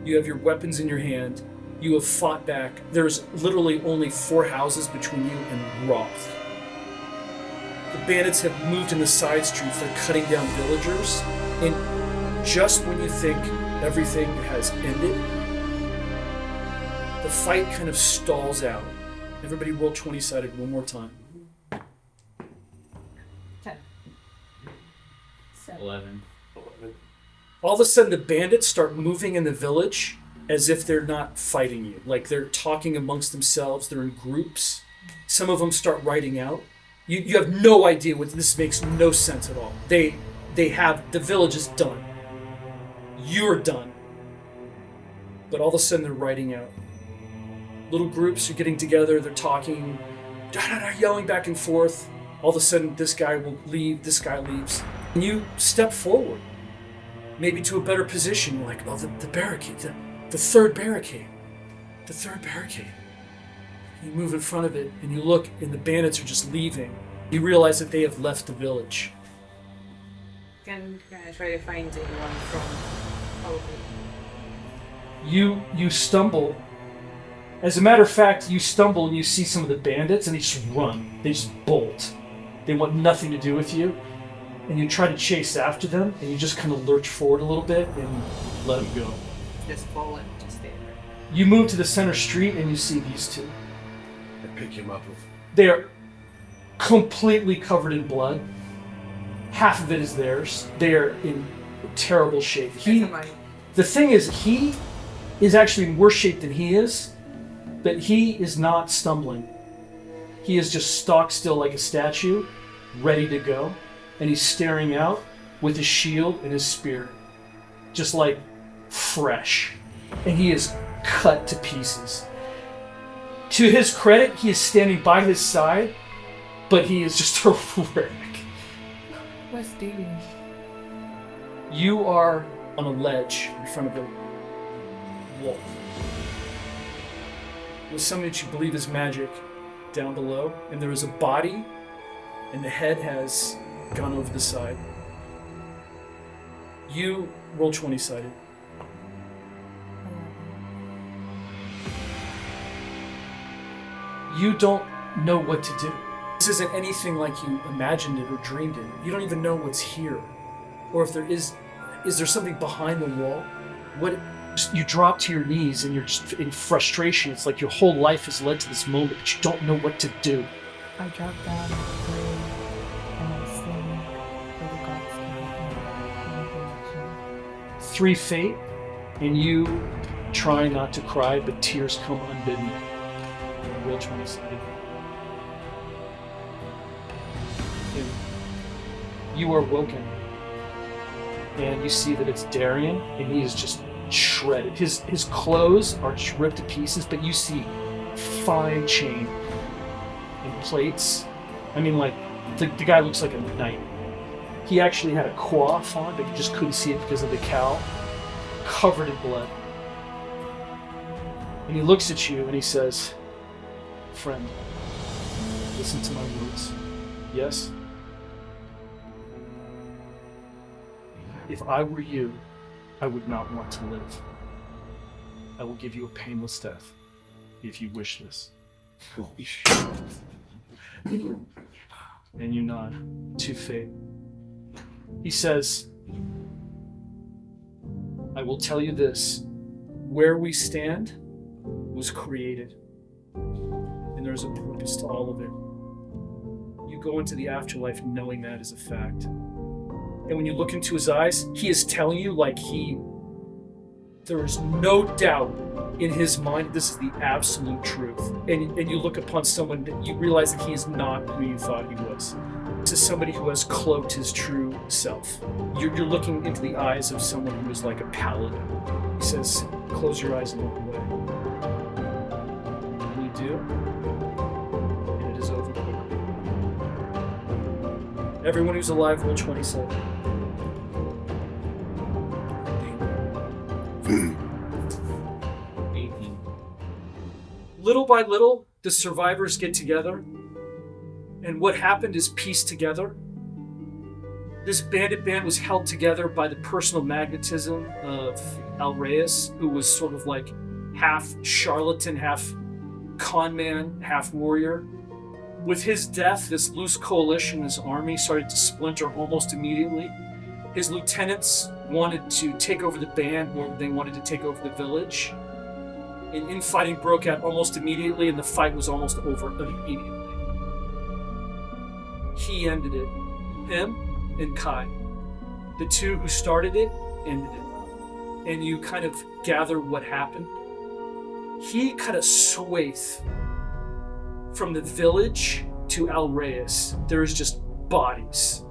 You have your weapons in your hand. You have fought back. There's literally only 4 houses between you and Roth. The bandits have moved in the side streets. They're cutting down villagers. And just when you think everything has ended, the fight kind of stalls out. Everybody roll 20-sided one more time. 10. 7. 11. All of a sudden, the bandits start moving in the village, as if they're not fighting you. Like they're talking amongst themselves, they're in groups. Some of them start writing out. You have no idea what this makes no sense at all. They have, the village is done. You're done. But all of a sudden they're writing out. Little groups are getting together, they're talking, yelling back and forth. All of a sudden this guy will leave, this guy leaves. And you step forward, maybe to a better position. You're like, oh, the barricade, the third barricade. The third barricade. You move in front of it and you look and the bandits are just leaving. You realize that they have left the village. Can I try to find anyone from over? You stumble. As a matter of fact, you stumble and you see some of the bandits and they just run. They just bolt. They want nothing to do with you. And you try to chase after them and you just kind of lurch forward a little bit and let them go. Just fall and just stay there. You move to the center street and you see these two. I pick him up. They are completely covered in blood. Half of it is theirs. They are in terrible shape. The thing is, he is actually in worse shape than he is, but he is not stumbling. He is just stock still like a statue, ready to go, and he's staring out with his shield and his spear, just like fresh. And he is cut to pieces. To his credit, he is standing by his side, but he is just a wreck. What's doing? You are on a ledge in front of the wall. With something that you believe is magic down below, and there is a body, and the head has gone over the side. You roll 20-sided. You don't know what to do. This isn't anything like you imagined it or dreamed it. You don't even know what's here. Or if there is there something behind the wall? You drop to your knees and you're just in frustration. It's like your whole life has led to this moment, but you don't know what to do. I drop down and pray, and I sing for the gods to help me. 3 fate, and you try not to cry, but tears come unbidden. Roll 20-sided. You are woken, and you see that it's Darian, and he is just shredded. His clothes are ripped to pieces, but you see fine chain and plates. I mean, like, the guy looks like a knight. He actually had a coif on, but you just couldn't see it because of the cowl, covered in blood. And he looks at you and he says, "Friend, listen to my words. Yes? If I were you, I would not want to live. I will give you a painless death, if you wish this." Holy shit. And you nod to fate. He says, "I will tell you this. Where we stand was created. And there's a purpose to all of it. You go into the afterlife knowing that is a fact. And when you look into his eyes, he is telling you there is no doubt in his mind this is the absolute truth. And you look upon someone that you realize that he is not who you thought he was. This is somebody who has cloaked his true self. You're looking into the eyes of someone who is like a paladin. He says, close your eyes and look away. And you do, and it is over quickly. Everyone who's alive, roll 27. 18. Little by little, the survivors get together, and what happened is pieced together. This bandit band was held together by the personal magnetism of Alreus, who was sort of like half charlatan, half con man, half warrior. With his death, this loose coalition, this army, started to splinter almost immediately. His lieutenants wanted to take over the band more than they wanted to take over the village. And infighting broke out almost immediately, and the fight was almost over immediately. He ended it. Him and Kai. The two who started it ended it. and you kind of gather what happened. He cut a swathe from the village to Al Reyes. There is just bodies.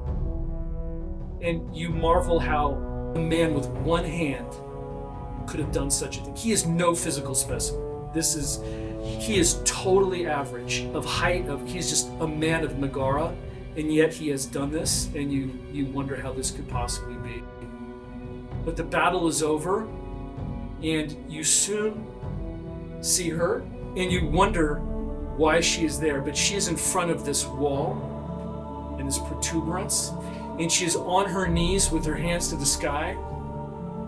And you marvel how a man with one hand could have done such a thing. He is no physical specimen. He is totally average of height, he's just a man of Megara, and yet he has done this, and you wonder how this could possibly be. But the battle is over, and you soon see her, and you wonder why she is there, but she is in front of this wall, and this protuberance, and she is on her knees with her hands to the sky,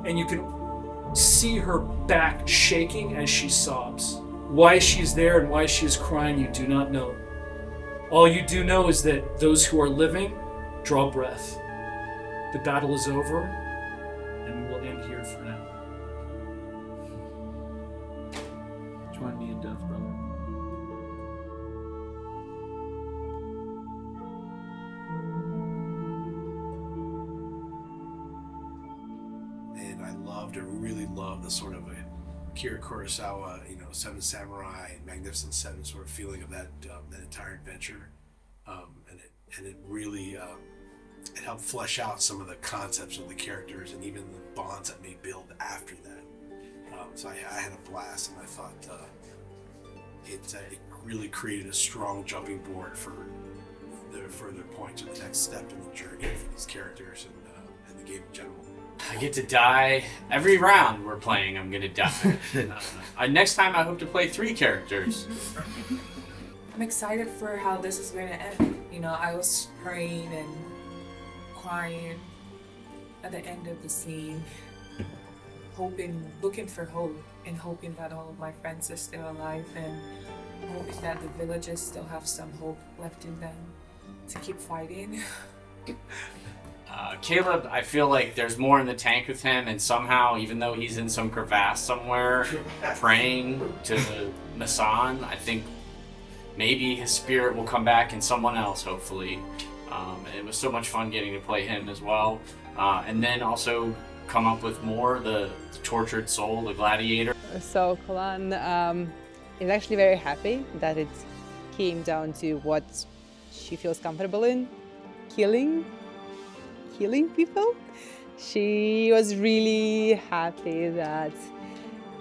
and you can see her back shaking as she sobs. Why she's there and why she is crying, you do not know. All you do know is that those who are living draw breath. The battle is over, and we will end here for now. Join me in death, brother. And I really loved the sort of a Akira Kurosawa, Seven Samurai, Magnificent Seven sort of feeling of that entire adventure, and it really it helped flesh out some of the concepts of the characters and even the bonds that may build after that. So I had a blast, and I thought it really created a strong jumping board for the further points of the next step in the journey for these characters and the game in general. I get to die every round we're playing. I'm gonna die. Next time I hope to play 3 characters. I'm excited for how this is going to end. I was praying and crying at the end of the scene, looking for hope, and hoping that all of my friends are still alive, and hoping that the villagers still have some hope left in them to keep fighting. Caleb, I feel like there's more in the tank with him, and somehow, even though he's in some crevasse somewhere praying to Masan, I think maybe his spirit will come back in someone else, hopefully. It was so much fun getting to play him as well. And then also come up with more, the tortured soul, the gladiator. So Kalan is actually very happy that it came down to what she feels comfortable in, killing people. She was really happy that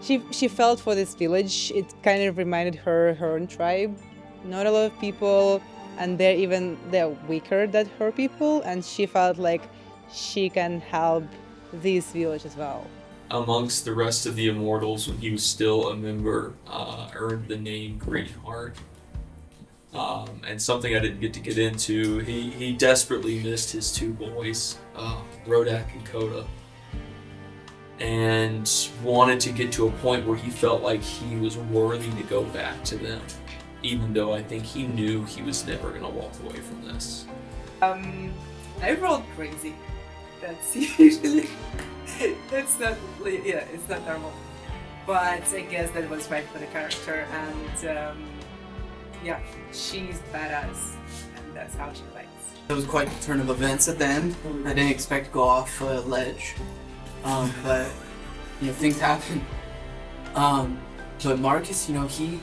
she felt for this village. It kind of reminded her own tribe. Not a lot of people, and they're weaker than her people, and she felt like she can help this village as well. Amongst the rest of the immortals, when he was still a member, earned the name Great Heart. And something I didn't get into, he desperately missed his 2 boys, Rodak and Coda, and wanted to get to a point where he felt like he was worthy to go back to them, even though I think he knew he was never going to walk away from this. I rolled crazy. That's usually, it's not normal. But I guess that was right for the character, and yeah, she's badass, and that's how she fights. It was quite a turn of events at the end. I didn't expect to go off a ledge, but things happen. But Marcus, he,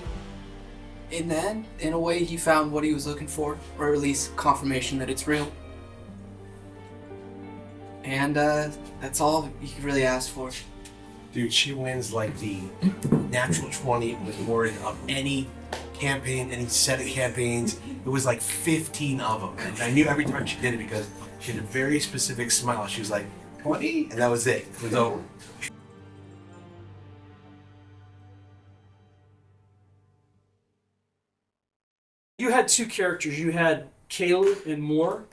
in the end, in a way, he found what he was looking for, or at least confirmation that it's real. And that's all he could really ask for. Dude, she wins like the natural 20 with more of any campaign, any set of campaigns. It was like 15 of them. And I knew every time she did it because she had a very specific smile. She was like, 20? And that was it. It was over. You had 2 characters. You had Caleb and Moore.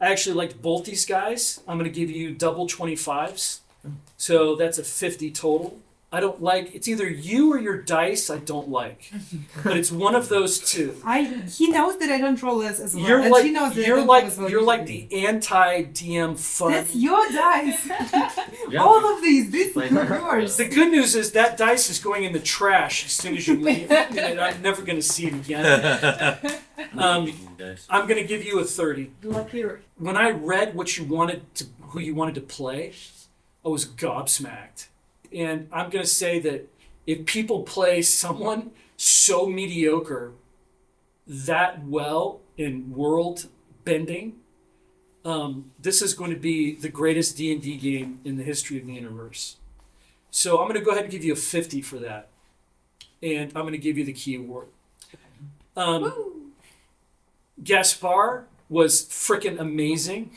I actually liked both these guys. I'm going to give you double 25s. So that's a 50 total. I don't like, it's either you or your dice I don't like. But it's one of those 2. He knows that I don't roll as well. You're and like, she knows that you're I don't like, roll as well you're like usually. the anti-DM fun. That's your dice. Yeah. All of these are yours. The good news is that dice is going in the trash as soon as you leave. And I'm never going to see it again. I'm going to give you a 30. When I read who you wanted to play, I was gobsmacked. And I'm going to say that if people play someone so mediocre that well in world bending, this is going to be the greatest D&D game in the history of the universe. So I'm going to go ahead and give you a 50 for that. And I'm going to give you the key award. Gaspar was freaking amazing.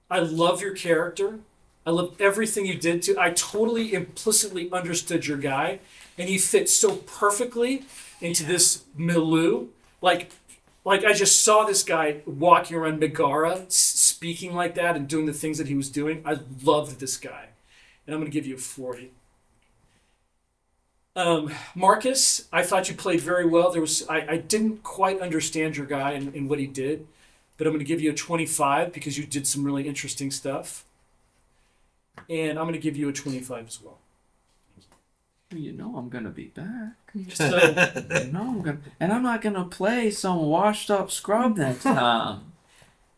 I love your character. I love everything you did to. I totally implicitly understood your guy, and he fit so perfectly into this milieu. Like I just saw this guy walking around Megara, speaking like that and doing the things that he was doing. I loved this guy, and I'm going to give you a 40. Marcus, I thought you played very well. I didn't quite understand your guy and what he did, but I'm going to give you a 25 because you did some really interesting stuff. And I'm going to give you a 25 as well. You know I'm gonna be back. So, You know I'm gonna, and I'm not gonna play some washed up scrub next time.